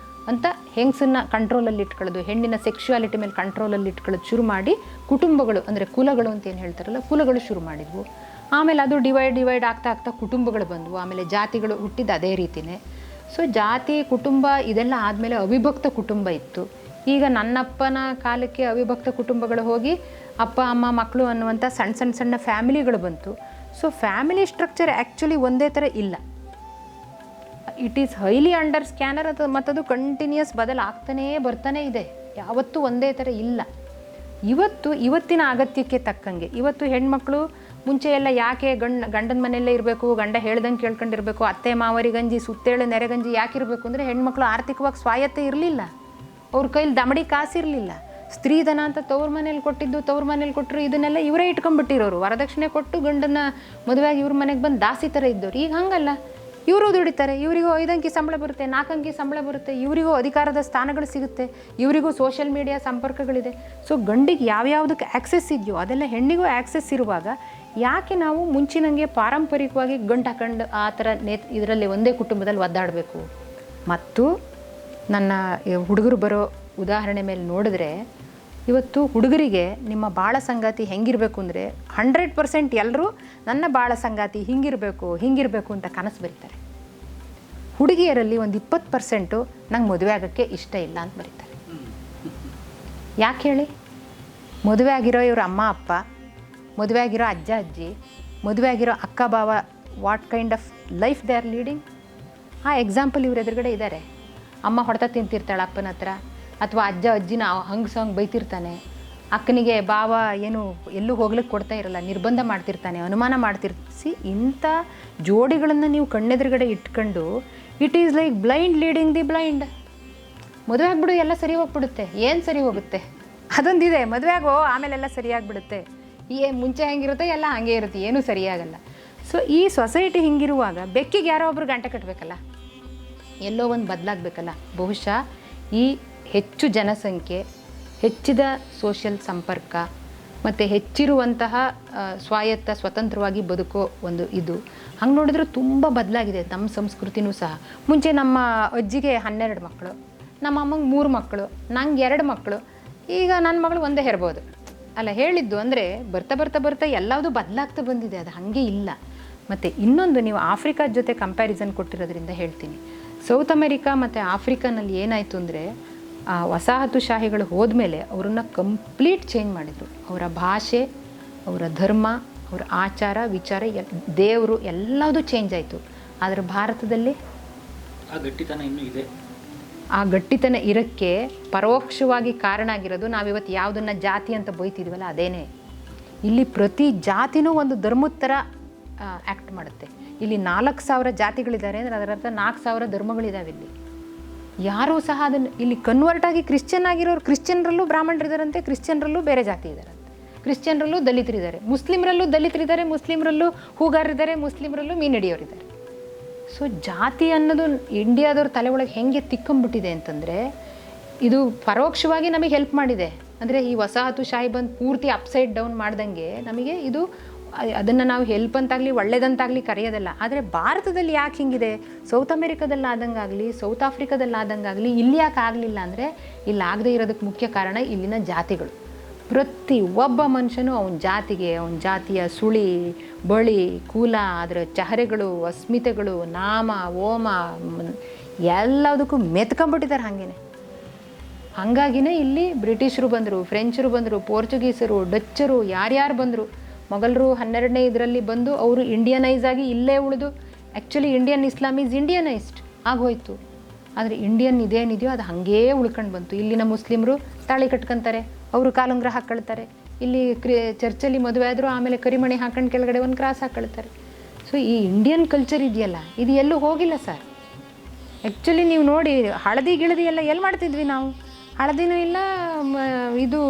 ಅಂತ ಹೆಂಗಸನ್ನು ಕಂಟ್ರೋಲಲ್ಲಿ ಇಟ್ಕೊಳ್ಳೋದು, ಹೆಣ್ಣಿನ ಸೆಕ್ಶುಯಾಲಿಟಿ ಮೇಲೆ ಕಂಟ್ರೋಲಲ್ಲಿ ಇಟ್ಕೊಳ್ಳೋದು ಶುರು ಮಾಡಿ ಕುಟುಂಬಗಳು, ಅಂದರೆ ಕುಲಗಳು ಅಂತ ಏನು ಹೇಳ್ತಾರಲ್ಲ, ಕುಲಗಳು ಶುರು ಮಾಡಿದ್ವು. ಆಮೇಲೆ ಅದು ಡಿವೈಡ್ ಆಗ್ತಾ ಕುಟುಂಬಗಳು ಬಂದವು. ಆಮೇಲೆ ಜಾತಿಗಳು ಹುಟ್ಟಿದ್ದು ಅದೇ ರೀತಿಯೇ. ಸೊ ಜಾತಿ, ಕುಟುಂಬ ಇದೆಲ್ಲ ಆದಮೇಲೆ ಅವಿಭಕ್ತ ಕುಟುಂಬ ಇತ್ತು. ಈಗ ನನ್ನಪ್ಪನ ಕಾಲಕ್ಕೆ ಅವಿಭಕ್ತ ಕುಟುಂಬಗಳು ಹೋಗಿ ಅಪ್ಪ ಅಮ್ಮ ಮಕ್ಕಳು ಅನ್ನುವಂಥ ಸಣ್ಣ ಫ್ಯಾಮಿಲಿಗಳು ಬಂತು. ಸೊ ಫ್ಯಾಮಿಲಿ ಸ್ಟ್ರಕ್ಚರ್ ಆ್ಯಕ್ಚುಲಿ ಒಂದೇ ಥರ ಇಲ್ಲ. It is highly under scanner. ಅದು ಮತ್ತದು ಕಂಟಿನ್ಯೂಸ್ ಬದಲಾಗ್ತಾನೇ ಬರ್ತಾನೆ ಇದೆ. ಯಾವತ್ತೂ ಒಂದೇ ಥರ ಇಲ್ಲ. ಇವತ್ತಿನ ಅಗತ್ಯಕ್ಕೆ ತಕ್ಕಂಗೆ ಇವತ್ತು ಹೆಣ್ಮಕ್ಳು ಮುಂಚೆ ಎಲ್ಲ ಯಾಕೆ ಗಂಡನ ಮನೆಯಲ್ಲೇ ಇರಬೇಕು, ಗಂಡ ಹೇಳ್ದಂಗೆ ಕೇಳ್ಕೊಂಡಿರಬೇಕು, ಅತ್ತೆ ಮಾವರಿಗಂಜಿ ಸುತ್ತೇಳು ನೆರೆಗಂಜಿ ಯಾಕಿರಬೇಕು ಅಂದರೆ ಹೆಣ್ಮಕ್ಳು ಆರ್ಥಿಕವಾಗಿ ಸ್ವಾಯತ್ತೆ ಇರಲಿಲ್ಲ. ಅವ್ರ ಕೈಲಿ ದಮಡಿ ಕಾಸಿರಲಿಲ್ಲ. ಸ್ತ್ರೀಧನ ಅಂತ ತವ್ರ ಮನೇಲಿ ಕೊಟ್ಟಿದ್ದು, ತವ್ರ ಮನೇಲಿ ಕೊಟ್ಟರು, ಇದನ್ನೆಲ್ಲ ಇವರೇ ಇಟ್ಕೊಂಡ್ಬಿಟ್ಟಿರೋರು. ವರದಕ್ಷಿಣೆ ಕೊಟ್ಟು ಗಂಡನ್ನ ಮದುವೆಯಾಗಿ ಇವ್ರ ಮನೆಗೆ ಬಂದು ದಾಸಿ ಥರ ಇದ್ದವ್ರು. ಈಗ ಹಂಗಲ್ಲ, ಇವರು ದುಡಿತಾರೆ, ಇವರಿಗೂ 5 ಅಂಕಿ ಸಂಬಳ ಬರುತ್ತೆ, 4 ಅಂಕಿ ಸಂಬಳ ಬರುತ್ತೆ, ಇವರಿಗೂ ಅಧಿಕಾರದ ಸ್ಥಾನಗಳು ಸಿಗುತ್ತೆ, ಇವರಿಗೂ ಸೋಷಿಯಲ್ ಮೀಡಿಯಾ ಸಂಪರ್ಕಗಳಿದೆ. ಸೊ ಗಂಡಿಗೆ ಯಾವ್ಯಾವುದಕ್ಕೆ ಆ್ಯಕ್ಸೆಸ್ ಇದೆಯೋ ಅದೆಲ್ಲ ಹೆಣ್ಣಿಗೂ ಆ್ಯಕ್ಸೆಸ್ ಇರುವಾಗ ಯಾಕೆ ನಾವು ಮುಂಚಿನಂಗೆ ಪಾರಂಪರಿಕವಾಗಿ ಗಂಟು ಹಾಕೊಂಡು ಆ ಥರ ಇದರಲ್ಲಿ ಒಂದೇ ಕುಟುಂಬದಲ್ಲಿ ಒದ್ದಾಡಬೇಕು? ಮತ್ತು ನನ್ನ ಹುಡುಗರು ಬರೋ ಉದಾಹರಣೆ ಮೇಲೆ ನೋಡಿದ್ರೆ, ಇವತ್ತು ಹುಡುಗರಿಗೆ ನಿಮ್ಮ ಬಾಳ ಸಂಗಾತಿ ಹೆಂಗಿರಬೇಕು ಅಂದರೆ 100% ಎಲ್ಲರೂ ನನ್ನ ಬಾಳ ಸಂಗಾತಿ ಹಿಂಗಿರಬೇಕು ಅಂತ ಕನಸು ಬರೀತಾರೆ. ಹುಡುಗಿಯರಲ್ಲಿ ಒಂದು 20% ನಂಗೆ ಮದುವೆ ಆಗೋಕ್ಕೆ ಇಷ್ಟ ಇಲ್ಲ ಅಂತ ಬರೀತಾರೆ. ಯಾಕೆ ಹೇಳಿ? ಮದುವೆ ಆಗಿರೋ ಇವ್ರ ಅಮ್ಮ ಅಪ್ಪ, ಮದುವೆ ಆಗಿರೋ ಅಜ್ಜ ಅಜ್ಜಿ, ಮದುವೆ ಆಗಿರೋ ಅಕ್ಕ ಬಾವ, what kind of life they are leading? ಆ ಎಕ್ಸಾಂಪಲ್ ಇವ್ರ ಎದುರುಗಡೆ ಇದ್ದಾರೆ. ಅಮ್ಮ ಹೊಡೆತ ತಿಂತಿರ್ತಾಳೆ ಅಪ್ಪನ ಹತ್ರ, ಅಥವಾ ಅಜ್ಜ ಅಜ್ಜಿನ ಹಂಗೆ ಬೈತಿರ್ತಾನೆ. ಅಕ್ಕನಿಗೆ ಬಾವ ಏನು ಎಲ್ಲೂ ಹೋಗ್ಲಿಕ್ಕೆ ಕೊಡ್ತಾ ಇರಲ್ಲ, ನಿರ್ಬಂಧ ಮಾಡ್ತಿರ್ತಾನೆ, ಅನುಮಾನ ಮಾಡ್ತಿರ್ಸಿ. ಇಂಥ ಜೋಡಿಗಳನ್ನು ನೀವು ಕಣ್ಣೆದುರುಗಡೆ ಇಟ್ಕೊಂಡು it is like blind leading the blind. ಮದುವೆ ಆಗ್ಬಿಡು, ಎಲ್ಲ ಸರಿ ಹೋಗ್ಬಿಡುತ್ತೆ. ಏನು ಸರಿ ಹೋಗುತ್ತೆ? ಅದೊಂದಿದೆ, ಮದುವೆ ಆಗೋ ಆಮೇಲೆಲ್ಲ ಸರಿಯಾಗಿಬಿಡುತ್ತೆ. ಮುಂಚೆ ಹೆಂಗಿರುತ್ತೆ ಎಲ್ಲ ಹಾಗೆ ಇರುತ್ತೆ, ಏನೂ ಸರಿಯಾಗಲ್ಲ. ಸೊ ಈ ಸೊಸೈಟಿ ಹಿಂಗಿರುವಾಗ ಬೆಕ್ಕಿಗೆ ಯಾರೋ ಒಬ್ರು ಗಂಟೆ ಕಟ್ಟಬೇಕಲ್ಲ, ಎಲ್ಲೋ ಒಂದು ಬದಲಾಗಬೇಕಲ್ಲ. ಬಹುಶಃ ಈ ಹೆಚ್ಚು ಜನಸಂಖ್ಯೆ, ಹೆಚ್ಚಿದ ಸೋಷಿಯಲ್ ಸಂಪರ್ಕ ಮತ್ತು ಹೆಚ್ಚಿರುವಂತಹ ಸ್ವಾಯತ್ತ ಸ್ವತಂತ್ರವಾಗಿ ಬದುಕೋ ಒಂದು ಇದು ಹಂಗೆ ನೋಡಿದ್ರೆ ತುಂಬ ಬದಲಾಗಿದೆ ನಮ್ಮ ಸಂಸ್ಕೃತಿನೂ ಸಹ. ಮುಂಚೆ ನಮ್ಮ ಅಜ್ಜಿಗೆ 12 ಮಕ್ಕಳು, ನಮ್ಮ ಅಮ್ಮಂಗೆ 3 ಮಕ್ಕಳು, ನಂಗೆ 2 ಮಕ್ಕಳು, ಈಗ ನನ್ನ ಮಗಳು ಒಂದೇ ಹೆರ್ಬೋದು ಅಲ್ಲ ಹೇಳಿದ್ದು. ಅಂದರೆ ಬರ್ತಾ ಎಲ್ಲದೂ ಬದಲಾಗ್ತಾ ಬಂದಿದೆ, ಅದು ಹಾಗೆ ಇಲ್ಲ. ಮತ್ತು ಇನ್ನೊಂದು, ನೀವು ಆಫ್ರಿಕಾದ ಜೊತೆ ಕಂಪ್ಯಾರಿಸನ್ ಕೊಟ್ಟಿರೋದ್ರಿಂದ ಹೇಳ್ತೀನಿ. ಸೌತ್ ಅಮೆರಿಕಾ ಮತ್ತು ಆಫ್ರಿಕಾನಲ್ಲಿ ಏನಾಯಿತು ಅಂದರೆ, ವಸಾಹತುಶಾಹಿಗಳು ಹೋದ್ಮೇಲೆ ಅವರನ್ನ ಕಂಪ್ಲೀಟ್ ಚೇಂಜ್ ಮಾಡಿದರು. ಅವರ ಭಾಷೆ, ಅವರ ಧರ್ಮ, ಅವರ ಆಚಾರ ವಿಚಾರ, ದೇವರು ಎಲ್ಲದೂ ಚೇಂಜ್ ಆಯಿತು. ಆದರೆ ಭಾರತದಲ್ಲಿ ಆ ಗಟ್ಟಿತನ ಇನ್ನೂ ಇದೆ. ಆ ಗಟ್ಟಿತನ ಇರೋಕ್ಕೆ ಪರೋಕ್ಷವಾಗಿ ಕಾರಣ ಆಗಿರೋದು ನಾವಿವತ್ತು ಯಾವುದನ್ನು ಜಾತಿ ಅಂತ ಬೈತಿದ್ವಲ್ಲ ಅದೇನೇ. ಇಲ್ಲಿ ಪ್ರತಿ ಜಾತಿನೂ ಒಂದು ಧರ್ಮದ ಥರ ಆ್ಯಕ್ಟ್ ಮಾಡುತ್ತೆ. ಇಲ್ಲಿ 4,000 ಜಾತಿಗಳಿದ್ದಾರೆ ಅಂದರೆ ಅದರ ಅರ್ಥ 4,000 ಧರ್ಮಗಳಿದ್ದಾವೆ. ಇಲ್ಲಿ ಯಾರೂ ಸಹ ಅದನ್ನು ಇಲ್ಲಿ ಕನ್ವರ್ಟ್ ಆಗಿ ಕ್ರಿಶ್ಚಿಯನ್ ಆಗಿರೋರು, ಕ್ರಿಶ್ಚಿಯನ್ರಲ್ಲೂ ಬ್ರಾಹ್ಮಣರಿದ್ದಾರಂತೆ, ಕ್ರಿಶ್ಚಿಯನ್ರಲ್ಲೂ ಬೇರೆ ಜಾತಿ ಇದ್ದಾರಂತೆ, ಕ್ರಿಶ್ಚಿಯನ್ರಲ್ಲೂ ದಲಿತರಿದ್ದಾರೆ, ಮುಸ್ಲಿಮರಲ್ಲೂ ದಲಿತರಿದ್ದಾರೆ, ಮುಸ್ಲಿಮರಲ್ಲೂ ಹೂಗಾರರಿದ್ದಾರೆ, ಮುಸ್ಲಿಮರಲ್ಲೂ ಮೀನಡಿಯವರಿದ್ದಾರೆ. ಸೊ ಜಾತಿ ಅನ್ನೋದು ಇಂಡಿಯಾದವ್ರ ತಲೆ ಒಳಗೆ ಹೆಂಗೆ ತಿಕ್ಕೊಂಬಿಟ್ಟಿದೆ ಅಂತಂದರೆ, ಇದು ಪರೋಕ್ಷವಾಗಿ ನಮಗೆ ಹೆಲ್ಪ್ ಮಾಡಿದೆ. ಅಂದರೆ ಈ ವಸಾಹತುಶಾಹಿ ಬಂದು ಪೂರ್ತಿ ಅಪ್ಸೈಡ್ ಡೌನ್ ಮಾಡ್ದಂಗೆ ನಮಗೆ ಇದು, ಅದನ್ನು ನಾವು ಹೆಲ್ಪ್ ಅಂತಾಗಲಿ ಒಳ್ಳೇದಂತಾಗಲಿ ಕರೆಯೋದಲ್ಲ. ಆದರೆ ಭಾರತದಲ್ಲಿ ಯಾಕೆ ಹಿಂಗಿದೆ? ಸೌತ್ ಅಮೆರಿಕಾದಲ್ಲಿ ಆದಂಗಾಗಲಿ, ಸೌತ್ ಆಫ್ರಿಕಾದಲ್ಲಿ ಆದಂಗಾಗಲಿ ಇಲ್ಲಿ ಯಾಕೆ ಆಗಲಿಲ್ಲ ಅಂದರೆ, ಇಲ್ಲಿ ಆಗದೆ ಇರೋದಕ್ಕೆ ಮುಖ್ಯ ಕಾರಣ ಇಲ್ಲಿನ ಜಾತಿಗಳು. ಪ್ರತಿ ಒಬ್ಬ ಮನುಷ್ಯನೂ ಅವನ ಜಾತಿಗೆ, ಅವನ ಜಾತಿಯ ಸುಳಿ, ಬಳಿ, ಕುಲ, ಅದರ ಚಹರೆಗಳು, ಅಸ್ಮಿತೆಗಳು, ನಾಮ, ಓಮ ಎಲ್ಲದಕ್ಕೂ ಮೆತ್ಕೊಂಡ್ಬಿಟ್ಟಿದ್ದಾರೆ ಹಾಗೇನೆ. ಹಾಗಾಗಿನೇ ಇಲ್ಲಿ ಬ್ರಿಟಿಷರು ಬಂದರು, ಫ್ರೆಂಚರು ಬಂದರು, ಪೋರ್ಚುಗೀಸರು, ಡಚ್ಚರು, ಯಾರ್ಯಾರು ಬಂದರು. ಮೊಘಲರು 12ನೇ ಇದರಲ್ಲಿ ಬಂದು ಅವರು ಇಂಡಿಯನೈಸ್ ಆಗಿ ಇಲ್ಲೇ ಉಳಿದು, ಆ್ಯಕ್ಚುಲಿ ಇಂಡಿಯನ್ ಇಸ್ಲಾಮ್ ಈಸ್ ಇಂಡಿಯನೈಸ್ಡ್ ಆಗೋಯ್ತು. ಆದರೆ ಇಂಡಿಯನ್ ಇದೇನಿದೆಯೋ ಅದು ಹಾಗೇ ಉಳ್ಕೊಂಡು ಬಂತು. ಇಲ್ಲಿನ ಮುಸ್ಲಿಮರು ತಾಳಿ ಕಟ್ಕೊತಾರೆ, ಅವರು ಕಾಲುಂಗ್ರ ಹಾಕ್ಕೊಳ್ತಾರೆ. ಇಲ್ಲಿ ಚರ್ಚಲ್ಲಿ ಮದುವೆ ಆದರೂ ಆಮೇಲೆ ಕರಿಮಣಿ ಹಾಕೊಂಡು ಕೆಳಗಡೆ ಒಂದು ಕ್ರಾಸ್ ಹಾಕ್ಕೊಳ್ತಾರೆ. ಸೊ ಈ ಇಂಡಿಯನ್ ಕಲ್ಚರ್ ಇದೆಯಲ್ಲ, ಇದು ಎಲ್ಲೂ ಹೋಗಿಲ್ಲ ಸರ್. ಆ್ಯಕ್ಚುಲಿ ನೀವು ನೋಡಿ, ಹಳದಿ ಗಿಳದಿ ಎಲ್ಲ ಎಲ್ಲಿ ಮಾಡ್ತಿದ್ವಿ ನಾವು? ಹಳದಿನೂ ಇಲ್ಲ, ಇದು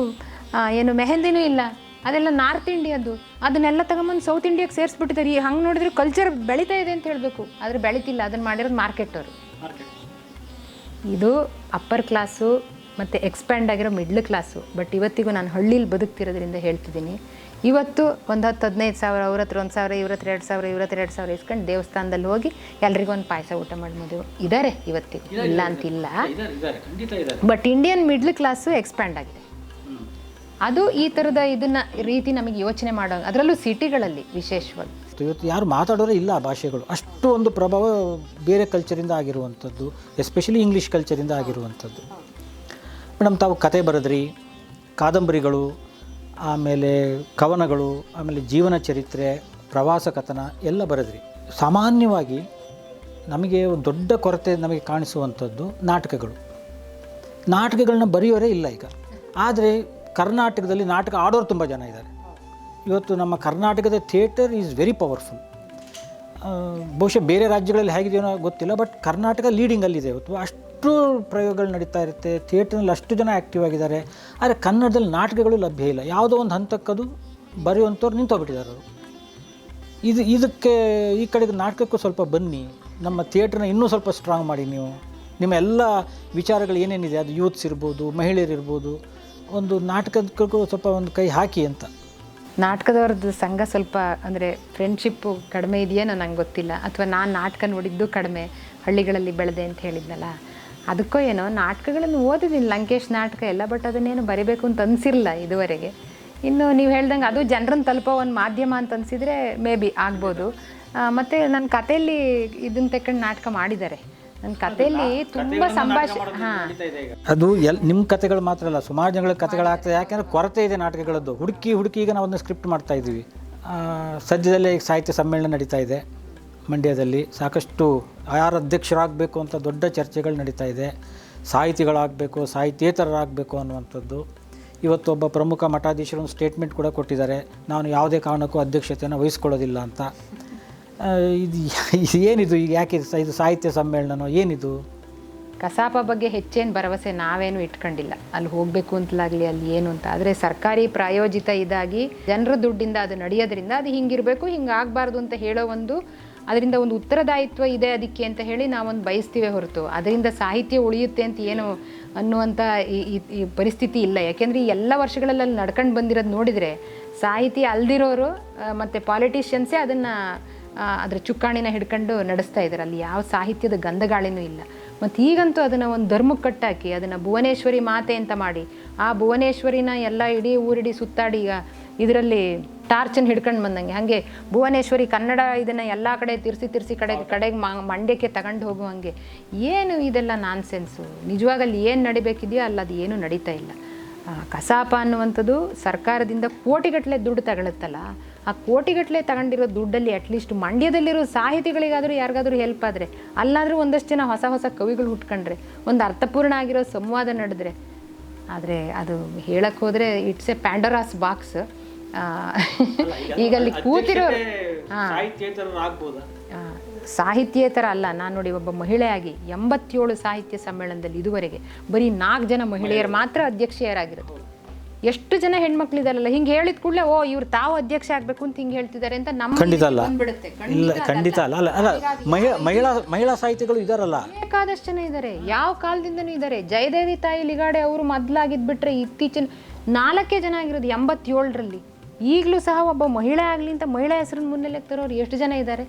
ಏನು ಮೆಹಂದಿನೂ ಇಲ್ಲ, ಅದೆಲ್ಲ ನಾರ್ತ್ ಇಂಡಿಯಾದ್ದು. ಅದನ್ನೆಲ್ಲ ತಗೊಂಬಂದು ಸೌತ್ ಇಂಡಿಯಾಗೆ ಸೇರಿಸ್ಬಿಟ್ಟಿದ್ದಾರೆ. ಈ ಹಂಗೆ ನೋಡಿದ್ರೆ ಕಲ್ಚರ್ ಬೆಳೀತಾ ಇದೆ ಅಂತ ಹೇಳಬೇಕು, ಆದರೆ ಬೆಳೀತಿಲ್ಲ. ಅದನ್ನು ಮಾಡಿರೋದು ಮಾರ್ಕೆಟವರು. ಇದು ಅಪ್ಪರ್ ಕ್ಲಾಸು ಮತ್ತು ಎಕ್ಸ್ಪ್ಯಾಂಡ್ ಆಗಿರೋ ಮಿಡ್ಲ್ ಕ್ಲಾಸು. ಬಟ್ ಇವತ್ತಿಗೂ ನಾನು ಹಳ್ಳೀಲಿ ಬದುಕ್ತಿರೋದ್ರಿಂದ ಹೇಳ್ತಿದ್ದೀನಿ, ಇವತ್ತು ಒಂದು 10-15 ಸಾವಿರ, ಅವ್ರ ಹತ್ರ 1,000, ಇವ್ರ ಹತ್ರ 2,000, ಇವ್ರ ಹತ್ರ 2,000 ಇಸ್ಕೊಂಡು ದೇವಸ್ಥಾನದಲ್ಲಿ ಹೋಗಿ ಎಲ್ರಿಗೂ ಒಂದು ಪಾಯಸ ಊಟ ಮಾಡಿ ಮದುವೆ ಇದ್ದಾರೆ ಇವತ್ತಿಗೂ, ಇಲ್ಲ ಅಂತಿಲ್ಲ. But Indian middle class expand ಆಗಿದೆ. ಅದು ಈ ಥರದ ಇದನ್ನು ರೀತಿ ನಮಗೆ ಯೋಚನೆ ಮಾಡೋ, ಅದರಲ್ಲೂ ಸಿಟಿಗಳಲ್ಲಿ ವಿಶೇಷವಾಗಿ. ಇವತ್ತು ಯಾರು ಮಾತಾಡೋರೇ ಇಲ್ಲ ಆ ಭಾಷೆಗಳು. ಅಷ್ಟು ಒಂದು ಪ್ರಭಾವ ಬೇರೆ ಕಲ್ಚರಿಂದ ಆಗಿರುವಂಥದ್ದು, ಎಸ್ಪೆಷಲಿ ಇಂಗ್ಲೀಷ್ ಕಲ್ಚರಿಂದ ಆಗಿರುವಂಥದ್ದು. ಮೇಡಮ್, ತಾವು ಕತೆ ಬರೆದ್ರಿ, ಕಾದಂಬರಿಗಳು, ಆಮೇಲೆ ಕವನಗಳು, ಆಮೇಲೆ ಜೀವನ ಚರಿತ್ರೆ, ಪ್ರವಾಸ ಕಥನ ಎಲ್ಲ ಬರೆದ್ರಿ. ಸಾಮಾನ್ಯವಾಗಿ ನಮಗೆ ಒಂದು ದೊಡ್ಡ ಕೊರತೆ ನಮಗೆ ಕಾಣಿಸುವಂಥದ್ದು ನಾಟಕಗಳನ್ನ ಬರೆಯೋರೇ ಇಲ್ಲ ಈಗ. ಆದರೆ ಕರ್ನಾಟಕದಲ್ಲಿ ನಾಟಕ ಆಡೋರು ತುಂಬ ಜನ ಇದ್ದಾರೆ. ಇವತ್ತು ನಮ್ಮ ಕರ್ನಾಟಕದ ಥಿಯೇಟರ್ ಈಸ್ ವೆರಿ ಪವರ್ಫುಲ್. ಬಹುಶಃ ಬೇರೆ ರಾಜ್ಯಗಳಲ್ಲಿ ಹೇಗಿದೆಯೋ ಗೊತ್ತಿಲ್ಲ, ಬಟ್ ಕರ್ನಾಟಕ ಲೀಡಿಂಗಲ್ಲಿದೆ ಇವತ್ತು. ಅಷ್ಟು ಪ್ರಯೋಗಗಳು ನಡೀತಾ ಇರುತ್ತೆ, ಥಿಯೇಟ್ರ್ನಲ್ಲಿ ಅಷ್ಟು ಜನ ಆ್ಯಕ್ಟಿವ್ ಆಗಿದ್ದಾರೆ. ಆದರೆ ಕನ್ನಡದಲ್ಲಿ ನಾಟಕಗಳು ಲಭ್ಯ ಇಲ್ಲ. ಯಾವುದೋ ಒಂದು ಹಂತಕ್ಕದು ಬರೆಯುವಂಥವ್ರು ನಿಂತೋಗ್ಬಿಟ್ಟಿದ್ದಾರೆ ಅವರು. ಇದಕ್ಕೆ ಈ ಕಡೆಗೆ ನಾಟಕಕ್ಕೂ ಸ್ವಲ್ಪ ಬನ್ನಿ, ನಮ್ಮ ಥಿಯೇಟ್ರನ್ನ ಇನ್ನೂ ಸ್ವಲ್ಪ ಸ್ಟ್ರಾಂಗ್ ಮಾಡಿ. ನೀವು ನಿಮ್ಮ ಎಲ್ಲ ವಿಚಾರಗಳು ಏನೇನಿದೆ, ಅದು ಯೂತ್ಸ್ ಇರ್ಬೋದು, ಮಹಿಳೆಯರಿರ್ಬೋದು, ಒಂದು ನಾಟಕಕ್ಕೂ ಸ್ವಲ್ಪ ಒಂದು ಕೈ ಹಾಕಿ ಅಂತ. ನಾಟಕದವ್ರದ್ದು ಸಂಘ ಸ್ವಲ್ಪ ಅಂದರೆ ಫ್ರೆಂಡ್ಶಿಪ್ಪು ಕಡಿಮೆ ಇದೆಯೇನೋ ನಂಗೆ ಗೊತ್ತಿಲ್ಲ, ಅಥವಾ ನಾನು ನಾಟಕ ನೋಡಿದ್ದು ಕಡಿಮೆ, ಹಳ್ಳಿಗಳಲ್ಲಿ ಬೆಳೆದೆ ಅಂತ ಹೇಳಿದ್ನಲ್ಲ, ಅದಕ್ಕೋ ಏನೋ. ನಾಟಕಗಳನ್ನು ಓದಿದ್ದೀನಿ, ಲಂಕೇಶ್ ನಾಟಕ ಎಲ್ಲ, ಬಟ್ ಅದನ್ನೇನು ಬರಿಬೇಕು ಅಂತ ಅನಿಸಿರಲಿಲ್ಲ ಇದುವರೆಗೆ. ಇನ್ನು ನೀವು ಹೇಳ್ದಂಗೆ ಅದು ಜನರನ್ನು ತಲುಪೋ ಒಂದು ಮಾಧ್ಯಮ ಅಂತ ಅನಿಸಿದರೆ ಮೇ ಬಿ ಆಗ್ಬೋದು. ಮತ್ತು ನನ್ನ ಕಥೆಯಲ್ಲಿ ಇದನ್ನು ತಗೊಂಡು ನಾಟಕ ಮಾಡಿದ್ದಾರೆ. ನನ್ನ ಕಥೆಯಲ್ಲಿ ತುಂಬ ಸಂಭಾಷಣೆ. ಹಾಂ, ಅದು ನಿಮ್ಮ ಕಥೆಗಳು ಮಾತ್ರ ಅಲ್ಲ, ಸುಮಾರು ಜನಗಳ ಕಥೆಗಳಾಗ್ತದೆ. ಯಾಕೆಂದರೆ ಕೊರತೆ ಇದೆ ನಾಟಕಗಳದ್ದು. ಹುಡುಕಿ ಈಗ ನಾವು ಅದನ್ನು ಸ್ಕ್ರಿಪ್ಟ್ ಮಾಡ್ತಾ ಇದ್ದೀವಿ. ಸದ್ಯದಲ್ಲೇ ಈಗ ಸಾಹಿತ್ಯ ಸಮ್ಮೇಳನ ನಡೀತಾ ಇದೆ ಮಂಡ್ಯದಲ್ಲಿ. ಸಾಕಷ್ಟು ಯಾರು ಅಧ್ಯಕ್ಷರಾಗಬೇಕು ಅಂತ ದೊಡ್ಡ ಚರ್ಚೆಗಳು ನಡೀತಾ ಇದೆ. ಸಾಹಿತಿಗಳಾಗಬೇಕು, ಸಾಹಿತ್ಯೇತರರಾಗಬೇಕು ಅನ್ನುವಂಥದ್ದು. ಇವತ್ತು ಒಬ್ಬ ಪ್ರಮುಖ ಮಠಾಧೀಶರು ಒಂದು ಸ್ಟೇಟ್ಮೆಂಟ್ ಕೂಡ ಕೊಟ್ಟಿದ್ದಾರೆ, ನಾನು ಯಾವುದೇ ಕಾರಣಕ್ಕೂ ಅಧ್ಯಕ್ಷತೆಯನ್ನು ವಹಿಸ್ಕೊಳ್ಳೋದಿಲ್ಲ ಅಂತ. ಇದು ಏನಿದು, ಈಗ ಯಾಕೆ ಇದು ಸಾಹಿತ್ಯ ಸಮ್ಮೇಳನ ಏನಿದು? ಕಸಾಪ ಬಗ್ಗೆ ಹೆಚ್ಚೇನು ಭರವಸೆ ನಾವೇನು ಇಟ್ಕೊಂಡಿಲ್ಲ, ಅಲ್ಲಿ ಹೋಗಬೇಕು ಅಂತಲಾಗಲಿ, ಅಲ್ಲಿ ಏನು ಅಂತ. ಆದರೆ ಸರ್ಕಾರಿ ಪ್ರಾಯೋಜಿತ ಇದಾಗಿ ಜನರ ದುಡ್ಡಿಂದ ಅದು ನಡೆಯೋದ್ರಿಂದ ಅದು ಹಿಂಗಿರಬೇಕು, ಹಿಂಗಾಗಬಾರ್ದು ಅಂತ ಹೇಳೋ ಅದರಿಂದ ಒಂದು ಉತ್ತರದಾಯಿತ್ವ ಇದೆ ಅದಕ್ಕೆ ಅಂತ ಹೇಳಿ ನಾವೊಂದು ಬಯಸ್ತೀವಿ ಹೊರತು ಅದರಿಂದ ಸಾಹಿತ್ಯ ಉಳಿಯುತ್ತೆ ಅಂತ ಏನು ಅನ್ನುವಂಥ ಈ ಪರಿಸ್ಥಿತಿ ಇಲ್ಲ. ಯಾಕೆಂದರೆ ಈ ಎಲ್ಲ ವರ್ಷಗಳಲ್ಲಿ ಅಲ್ಲಿ ನಡ್ಕೊಂಡು ಬಂದಿರೋದು ನೋಡಿದರೆ ಸಾಹಿತಿ ಅಲ್ದಿರೋರು ಮತ್ತು ಪಾಲಿಟಿಷಿಯನ್ಸೇ ಅದರ ಚುಕ್ಕಾಣಿನ ಹಿಡ್ಕೊಂಡು ನಡೆಸ್ತಾ ಇದ್ದಾರೆ. ಅಲ್ಲಿ ಯಾವ ಸಾಹಿತ್ಯದ ಗಂಧಗಾಳಿನೂ ಇಲ್ಲ. ಮತ್ತು ಈಗಂತೂ ಅದನ್ನು ಒಂದು ಧರ್ಮಕ್ಕೆ ಕಟ್ಟಾಕಿ ಅದನ್ನು ಭುವನೇಶ್ವರಿ ಮಾತೆ ಅಂತ ಮಾಡಿ, ಆ ಭುವನೇಶ್ವರಿನ ಎಲ್ಲ ಇಡೀ ಊರಿಡೀ ಸುತ್ತಾಡಿ ಈಗ ಇದರಲ್ಲಿ ಟಾರ್ಚನ್ನು ಹಿಡ್ಕೊಂಡು ಬಂದಂಗೆ, ಹಾಗೆ ಭುವನೇಶ್ವರಿ ಕನ್ನಡ ಇದನ್ನು ಎಲ್ಲ ಕಡೆ ತಿರ್ಸಿ ಕಡೆಗೆ ಮಂಡ್ಯಕ್ಕೆ ತಗೊಂಡು ಹೋಗುವಂಗೆ. ಏನು ಇದೆಲ್ಲ ನಾನ್ಸೆನ್ಸು. ನಿಜವಾಗಲ್ಲಿ ಏನು ನಡಿಬೇಕಿದೆಯೋ ಅಲ್ಲ, ಅದು ಏನೂ ನಡೀತಾ ಇಲ್ಲ. ಕಸಾಪ ಅನ್ನುವಂಥದ್ದು ಸರ್ಕಾರದಿಂದ ಕೋಟಿಗಟ್ಟಲೆ ದುಡ್ಡು ತಗೊಳುತ್ತಲ್ಲ, ಆ ಕೋಟಿಗಟ್ಟಲೆ ತಗೊಂಡಿರೋ ದುಡ್ಡಲ್ಲಿ ಅಟ್ಲೀಸ್ಟ್ ಮಂಡ್ಯದಲ್ಲಿರೋ ಸಾಹಿತಿಗಳಿಗಾದರೂ ಯಾರಿಗಾದರೂ ಹೆಲ್ಪ್ ಆದರೆ, ಅಲ್ಲಾದರೂ ಒಂದಷ್ಟು ಜನ ಹೊಸ ಕವಿಗಳು ಹುಟ್ಕೊಂಡ್ರೆ, ಒಂದು ಅರ್ಥಪೂರ್ಣ ಆಗಿರೋ ಸಂವಾದ ನಡೆದ್ರೆ. ಆದರೆ ಅದು ಹೇಳಕ್ಕೆ ಹೋದರೆ ಇಟ್ಸ್ ಎ ಪ್ಯಾಂಡರಾಸ್ ಬಾಕ್ಸ್. ಈಗಲ್ಲಿ ಕೂತಿರೋರು ಸಾಹಿತ್ಯೇತರ ಅಲ್ಲ. ನಾನು ನೋಡಿ, ಒಬ್ಬ ಮಹಿಳೆಯಾಗಿ 87 ಸಾಹಿತ್ಯ ಸಮ್ಮೇಳನದಲ್ಲಿ ಇದುವರೆಗೆ ಬರೀ 4 ಜನ ಮಹಿಳೆಯರು ಮಾತ್ರ ಅಧ್ಯಕ್ಷೆಯರಾಗಿರೋದು. ಎಷ್ಟು ಜನ ಹೆಣ್ಮಕ್ಳಿದಾರಲ್ಲ, ಹಿಂಗೆ ಹೇಳಿದ ಕೂಡಲೇ ಓ ಇವ್ರು ತಾವು ಅಧ್ಯಕ್ಷ ಆಗಬೇಕು ಅಂತ ಹಿಂಗೆ ಹೇಳ್ತಿದ್ದಾರೆ ಅಂತ ನಮ್ಮ ಖಂಡಿತ ಅಲ್ಲ. ಇಲ್ಲ, ಖಂಡಿತ ಅಲ್ಲ. ಅಲ್ಲ, ಮಹಿಳಾ ಸಾಹಿತಿಗಳು ಇದಾರಲ್ಲ, ಬೇಕಾದಷ್ಟು ಜನ ಇದ್ದಾರೆ, ಯಾವ ಕಾಲದಿಂದನೂ ಇದ್ದಾರೆ. ಜಯದೇವಿ ತಾಯಿ ಲಿಗಾಡೆ ಅವರು ಮೊದಲಾಗಿದ್ಬಿಟ್ರೆ ಇತ್ತೀಚಿನ 4 ಜನ ಆಗಿರೋದು 87ರಲ್ಲಿ. ಈಗಲೂ ಸಹ ಒಬ್ಬ ಮಹಿಳೆ ಆಗಲಿ ಅಂತ ಮಹಿಳಾ ಹೆಸರನ್ನು ಮುನ್ನೆಲೆ ತರೋರು ಎಷ್ಟು ಜನ ಇದ್ದಾರೆ?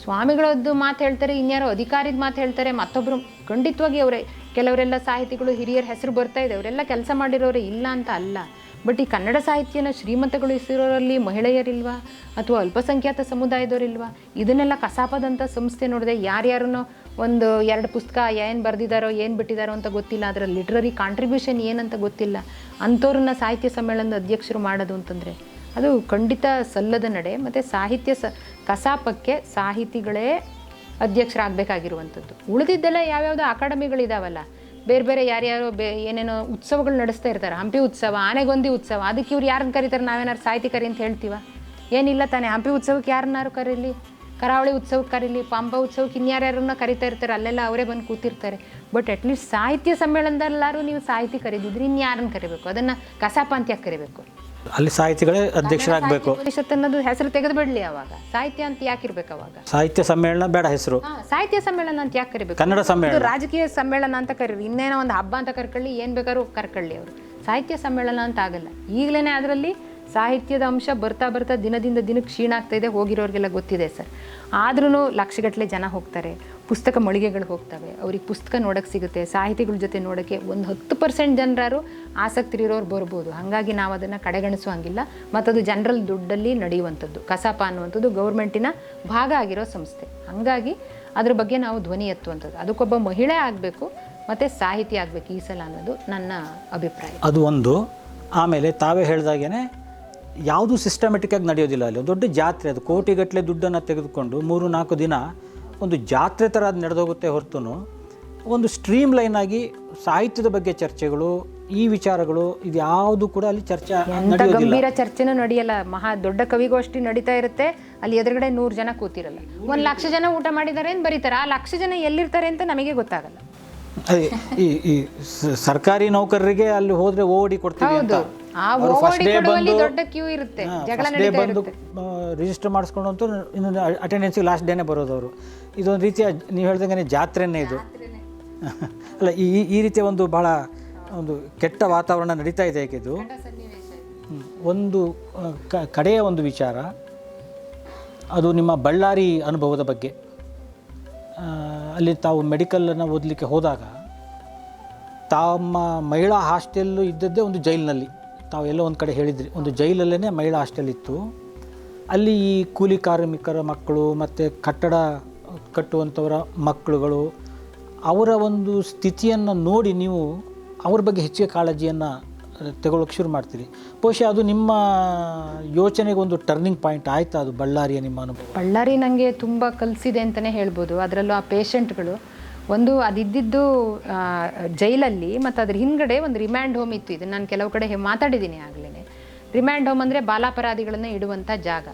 ಸ್ವಾಮಿಗಳದ್ದು ಮಾತು ಹೇಳ್ತಾರೆ, ಇನ್ಯಾರೋ ಅಧಿಕಾರಿದ ಮಾತು ಹೇಳ್ತಾರೆ, ಮತ್ತೊಬ್ಬರು ಖಂಡಿತವಾಗಿ ಅವರೇ. ಕೆಲವರೆಲ್ಲ ಸಾಹಿತಿಗಳು ಹಿರಿಯರ ಹೆಸರು ಬರ್ತಾ ಇದೆ, ಅವರೆಲ್ಲ ಕೆಲಸ ಮಾಡಿರೋರೇ, ಇಲ್ಲ ಅಂತ ಅಲ್ಲ. ಬಟ್ ಈ ಕನ್ನಡ ಸಾಹಿತ್ಯನ ಶ್ರೀಮಂತಗೊಳಿಸಿರೋರಲ್ಲಿ ಮಹಿಳೆಯರಿಲ್ವಾ, ಅಥವಾ ಅಲ್ಪಸಂಖ್ಯಾತ ಸಮುದಾಯದವರಿಲ್ವಾ? ಇದನ್ನೆಲ್ಲ ಕಸಾಪದಂಥ ಸಂಸ್ಥೆ ನೋಡಿದೆ, ಯಾರ್ಯಾರನ್ನೋ 1-2 ಪುಸ್ತಕ ಏನು ಬರೆದಿದ್ದಾರೋ ಏನು ಬಿಟ್ಟಿದ್ದಾರೋ ಅಂತ ಗೊತ್ತಿಲ್ಲ, ಅದರ ಲಿಟ್ರರಿ ಕಾಂಟ್ರಿಬ್ಯೂಷನ್ ಏನಂತ ಗೊತ್ತಿಲ್ಲ, ಅಂಥವ್ರನ್ನ ಸಾಹಿತ್ಯ ಸಮ್ಮೇಳನದ ಅಧ್ಯಕ್ಷರು ಮಾಡೋದು ಅಂತಂದರೆ ಅದು ಖಂಡಿತ ಸಲ್ಲದ ನಡೆ. ಮತ್ತು ಸಾಹಿತ್ಯ ಕಸಾಪಕ್ಕೆ ಸಾಹಿತಿಗಳೇ ಅಧ್ಯಕ್ಷರಾಗಬೇಕಾಗಿರುವಂಥದ್ದು. ಉಳಿದಿದ್ದೆಲ್ಲ ಯಾವ್ಯಾವುದೋ ಅಕಾಡೆಮಿಗಳಿದಾವಲ್ಲ, ಬೇರೆ ಯಾರ್ಯಾರೋ ಏನೇನೋ ಉತ್ಸವಗಳು ನಡೆಸ್ತಾ ಇರ್ತಾರೆ. ಹಂಪಿ ಉತ್ಸವ, ಆನೆಗೊಂದಿ ಉತ್ಸವ, ಅದಕ್ಕೆ ಇವ್ರು ಯಾರನ್ನ ಕರೀತಾರೆ? ನಾವೇನಾರು ಸಾಹಿತಿ ಕರಿ ಅಂತ ಹೇಳ್ತೀವ? ಏನಿಲ್ಲ ತಾನೆ. ಹಂಪಿ ಉತ್ಸವಕ್ಕೆ ಯಾರನ್ನಾರು ಕರೀಲಿ, ಕರಾವಳಿ ಉತ್ಸವಕ್ಕೆ ಕರೀಲಿ, ಪಂಪ ಉತ್ಸವಕ್ಕೆ ಇನ್ಯಾರ್ಯಾರನ್ನ ಕರಿತಾ ಇರ್ತಾರೆ, ಅಲ್ಲೆಲ್ಲ ಅವರೇ ಬಂದು ಕೂತಿರ್ತಾರೆ. ಬಟ್ ಅಟ್ಲೀಸ್ಟ್ ಸಾಹಿತ್ಯ ಸಮ್ಮೇಳನದಲ್ಲಾರು ನೀವು ಸಾಹಿತಿ ಕರೀದಿದ್ರಿ, ಇನ್ಯಾರನ್ನ ಕರಿಬೇಕು? ಅದನ್ನು ಕಸಾಪ ಅಂತ ಯಾಕೆ ಕರಿಬೇಕು? ಅಲ್ಲಿ ಸಾಹಿತಿಗಳೇ ಅಧ್ಯಕ್ಷರಾಗಬೇಕು. ಪರಿಷತ್ ಅನ್ನೋದು ಹೆಸರು ತೆಗೆದು ಬಿಡಲಿ. ಅವಾಗ ಸಾಹಿತ್ಯ ಅಂತ ಯಾಕೆ ಇರ್ಬೇಕು? ಅವಾಗ ಸಾಹಿತ್ಯ ಸಮ್ಮೇಳನ ಬೇಡ ಹೆಸರು, ಸಾಹಿತ್ಯ ಸಮ್ಮೇಳನ ಅಂತ ಯಾಕೆ ಕರಿಬೇಕು? ಕನ್ನಡ ಸಮ್ಮೇಳನ, ರಾಜಕೀಯ ಸಮ್ಮೇಳನ ಅಂತ ಕರೀರಿ, ಇನ್ನೇನೋ ಒಂದು ಹಬ್ಬ ಅಂತ ಕರ್ಕೊಳ್ಳಿ, ಏನು ಬೇಕಾದ್ರೂ ಕರ್ಕೊಳ್ಳಿ. ಅವರು ಸಾಹಿತ್ಯ ಸಮ್ಮೇಳನ ಅಂತ ಆಗಲ್ಲ. ಈಗಲೇ ಅದರಲ್ಲಿ ಸಾಹಿತ್ಯದ ಅಂಶ ಬರ್ತಾ ದಿನದಿಂದ ದಿನಕ್ಕೆ ಕ್ಷೀಣ ಆಗ್ತಾ ಇದೆ, ಹೋಗಿರೋರಿಗೆಲ್ಲ ಗೊತ್ತಿದೆ ಸರ್. ಆದ್ರೂ ಲಕ್ಷಗಟ್ಟಲೆ ಜನ ಹೋಗ್ತಾರೆ, ಪುಸ್ತಕ ಮಳಿಗೆಗಳು ಹೋಗ್ತವೆ, ಅವ್ರಿಗೆ ಪುಸ್ತಕ ನೋಡೋಕ್ಕೆ ಸಿಗುತ್ತೆ, ಸಾಹಿತಿಗಳ ಜೊತೆ ನೋಡೋಕ್ಕೆ ಒಂದು 10% ಜನರಾರು ಆಸಕ್ತಿ ಇರೋರು ಬರ್ಬೋದು. ಹಾಗಾಗಿ ನಾವು ಅದನ್ನು ಕಡೆಗಣಿಸುವಂಗಿಲ್ಲ. ಮತ್ತದು ಜನರಲ್ ದುಡ್ಡಲ್ಲಿ ನಡೆಯುವಂಥದ್ದು. ಕಸಾಪ ಅನ್ನುವಂಥದ್ದು ಗೌರ್ಮೆಂಟಿನ ಭಾಗ ಆಗಿರೋ ಸಂಸ್ಥೆ. ಹಾಗಾಗಿ ಅದ್ರ ಬಗ್ಗೆ ನಾವು ಧ್ವನಿ ಎತ್ತುವಂಥದ್ದು. ಅದಕ್ಕೊಬ್ಬ ಮಹಿಳೆ ಆಗಬೇಕು ಮತ್ತು ಸಾಹಿತಿ ಆಗಬೇಕು ಈ ಸಲ ಅನ್ನೋದು ನನ್ನ ಅಭಿಪ್ರಾಯ. ಅದು ಒಂದು. ಆಮೇಲೆ ತಾವೇ ಹೇಳಿದಾಗೇ ಯಾವುದೂ ಸಿಸ್ಟಮೆಟಿಕ್ಕಾಗಿ ನಡೆಯೋದಿಲ್ಲ. ಅಲ್ಲಿ ದೊಡ್ಡ ಜಾತ್ರೆ, ಅದು ಕೋಟಿಗಟ್ಟಲೆ ದುಡ್ಡನ್ನು ತೆಗೆದುಕೊಂಡು 3-4 ದಿನ ಒಂದು ಜಾತ್ರೆ ಥರ ಅದು ನಡೆದೋಗುತ್ತೆ ಹೊರತು ಒಂದು ಸ್ಟ್ರೀಮ್ ಲೈನ್ ಆಗಿ ಸಾಹಿತ್ಯದ ಬಗ್ಗೆ ಚರ್ಚೆಗಳು, ಈ ವಿಚಾರಗಳು, ಇದು ಯಾವುದು ಕೂಡ ಅಲ್ಲಿ ಚರ್ಚೆ ಗಂಭೀರ ಚರ್ಚೆನೂ ನಡೆಯಲ್ಲ. ಮಹಾ ದೊಡ್ಡ ಕವಿಗೋಷ್ಠಿ ನಡೀತಾ ಇರುತ್ತೆ, ಅಲ್ಲಿ ಎದುರುಗಡೆ 100 ಜನ ಕೂತಿರಲ್ಲ. 1 ಲಕ್ಷ ಜನ ಊಟ ಮಾಡಿದ್ದಾರೆ ಅಂತ ಬರೀತಾರೆ. ಆ 1 ಲಕ್ಷ ಜನ ಎಲ್ಲಿರ್ತಾರೆ ಅಂತ ನಮಗೆ ಗೊತ್ತಾಗಲ್ಲ. ಅದೇ ಈ ಸರ್ಕಾರಿ ನೌಕರರಿಗೆ ಅಲ್ಲಿ ಹೋದ್ರೆ ಓಡಿ ಕೊಡ್ತೀವಿ ಅಂತ ಆ ಅವರು ಫಸ್ಟ್ ಡೇ ಬಂದು ದೊಡ್ಡ ಕ್ಯೂ ಇರುತ್ತೆ, ಜಗಳ ಫಸ್ಟ್ ಡೇ ಬಂದು ರಿಜಿಸ್ಟರ್ ಮಾಡಿಸ್ಕೊಂಡು ಅಂತೂ ಇನ್ನೊಂದು ಅಟೆಂಡೆನ್ಸಿಗೆ ಲಾಸ್ಟ್ ಡೇನೇ ಬರೋದು ಅವರು. ಇದೊಂದು ರೀತಿಯ ನೀವು ಹೇಳ್ದಂಗೆ ಜಾತ್ರೆನೇ ಇದು. ಅಲ್ಲ, ಈ ರೀತಿಯ ಒಂದು ಭಾಳ ಒಂದು ಕೆಟ್ಟ ವಾತಾವರಣ ನಡೀತಾ ಇದೆ. ಏಕೆದು ಒಂದು ಕಡೆಯ ಒಂದು ವಿಚಾರ, ಅದು ನಿಮ್ಮ ಬಳ್ಳಾರಿ ಅನುಭವದ ಬಗ್ಗೆ. ಅಲ್ಲಿ ತಾವು ಮೆಡಿಕಲನ್ನು ಓದಲಿಕ್ಕೆ ಹೋದಾಗ ತಮ್ಮ ಮಹಿಳಾ ಹಾಸ್ಟೆಲ್ಲು ಇದ್ದದ್ದೇ ಒಂದು ಜೈಲಿನಲ್ಲಿ. ತಾವು ಎಲ್ಲೋ ಒಂದು ಕಡೆ ಹೇಳಿದ್ರಿ, ಒಂದು ಜೈಲಲ್ಲೇ ಮಹಿಳಾ ಹಾಸ್ಟೆಲ್ ಇತ್ತು. ಅಲ್ಲಿ ಈ ಕೂಲಿ ಕಾರ್ಮಿಕರ ಮಕ್ಕಳು ಮತ್ತು ಕಟ್ಟಡ ಕಟ್ಟುವಂಥವರ ಮಕ್ಕಳುಗಳು, ಅವರ ಒಂದು ಸ್ಥಿತಿಯನ್ನು ನೋಡಿ ನೀವು ಅವ್ರ ಬಗ್ಗೆ ಹೆಚ್ಚಿಗೆ ಕಾಳಜಿಯನ್ನು ತಗೊಳ್ಳೋಕೆ ಶುರು ಮಾಡ್ತೀರಿ. ಬಹುಶಃ ಅದು ನಿಮ್ಮ ಯೋಚನೆಗೆ ಒಂದು ಟರ್ನಿಂಗ್ ಪಾಯಿಂಟ್ ಆಯಿತಾ ಅದು ಬಳ್ಳಾರಿಯ ನಿಮ್ಮ ಅನುಭವ? ಬಳ್ಳಾರಿ ನನಗೆ ತುಂಬ ಕಲಿಸಿದೆ ಅಂತಲೇ ಹೇಳ್ಬೋದು. ಅದರಲ್ಲೂ ಆ ಪೇಷಂಟ್ಗಳು, ಒಂದು ಅದಿದ್ದು ಜೈಲಲ್ಲಿ, ಮತ್ತು ಅದ್ರ ಹಿಂದ್ಗಡೆ ಒಂದು ರಿಮ್ಯಾಂಡ್ ಹೋಮ್ ಇತ್ತು. ಇದು ನಾನು ಕೆಲವು ಕಡೆ ಮಾತಾಡಿದ್ದೀನಿ ಆಗಲೇ. ರಿಮ್ಯಾಂಡ್ ಹೋಮ್ ಅಂದರೆ ಬಾಲಾಪರಾಧಿಗಳನ್ನು ಇಡುವಂಥ ಜಾಗ.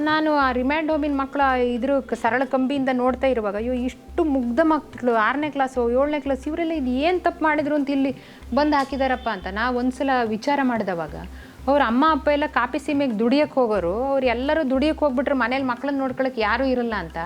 ನಾನು ಆ ರಿಮ್ಯಾಂಡ್ ಹೋಮಿನ ಮಕ್ಕಳು ಇದ್ರ ಸರಳ ಕಂಬಿಯಿಂದ ನೋಡ್ತಾ ಇರುವಾಗ, ಅಯ್ಯೋ ಇಷ್ಟು ಮುಗ್ಧ ಮಕ್ಕಳು 6ನೇ ಕ್ಲಾಸು 7ನೇ ಕ್ಲಾಸ್, ಇವರೆಲ್ಲ ಇದು ಏನು ತಪ್ಪು ಮಾಡಿದ್ರು ಅಂತ ಇಲ್ಲಿ ಬಂದು ಹಾಕಿದಾರಪ್ಪ ಅಂತ ನಾ ಒಂದ್ಸಲ ವಿಚಾರ ಮಾಡಿದವಾಗ, ಅವ್ರ ಅಮ್ಮ ಅಪ್ಪ ಎಲ್ಲ ಕಾಪಿ ಸೀಮೆಗೆ ದುಡಿಯೋಕ್ಕೆ ಹೋಗೋರು, ಅವ್ರು ಎಲ್ಲರೂ ದುಡಿಯೋಕ್ಕೆ ಹೋಗ್ಬಿಟ್ರೆ ಮನೇಲಿ ಮಕ್ಕಳನ್ನ ನೋಡ್ಕೊಳಕ್ಕೆ ಯಾರೂ ಇರಲ್ಲ ಅಂತ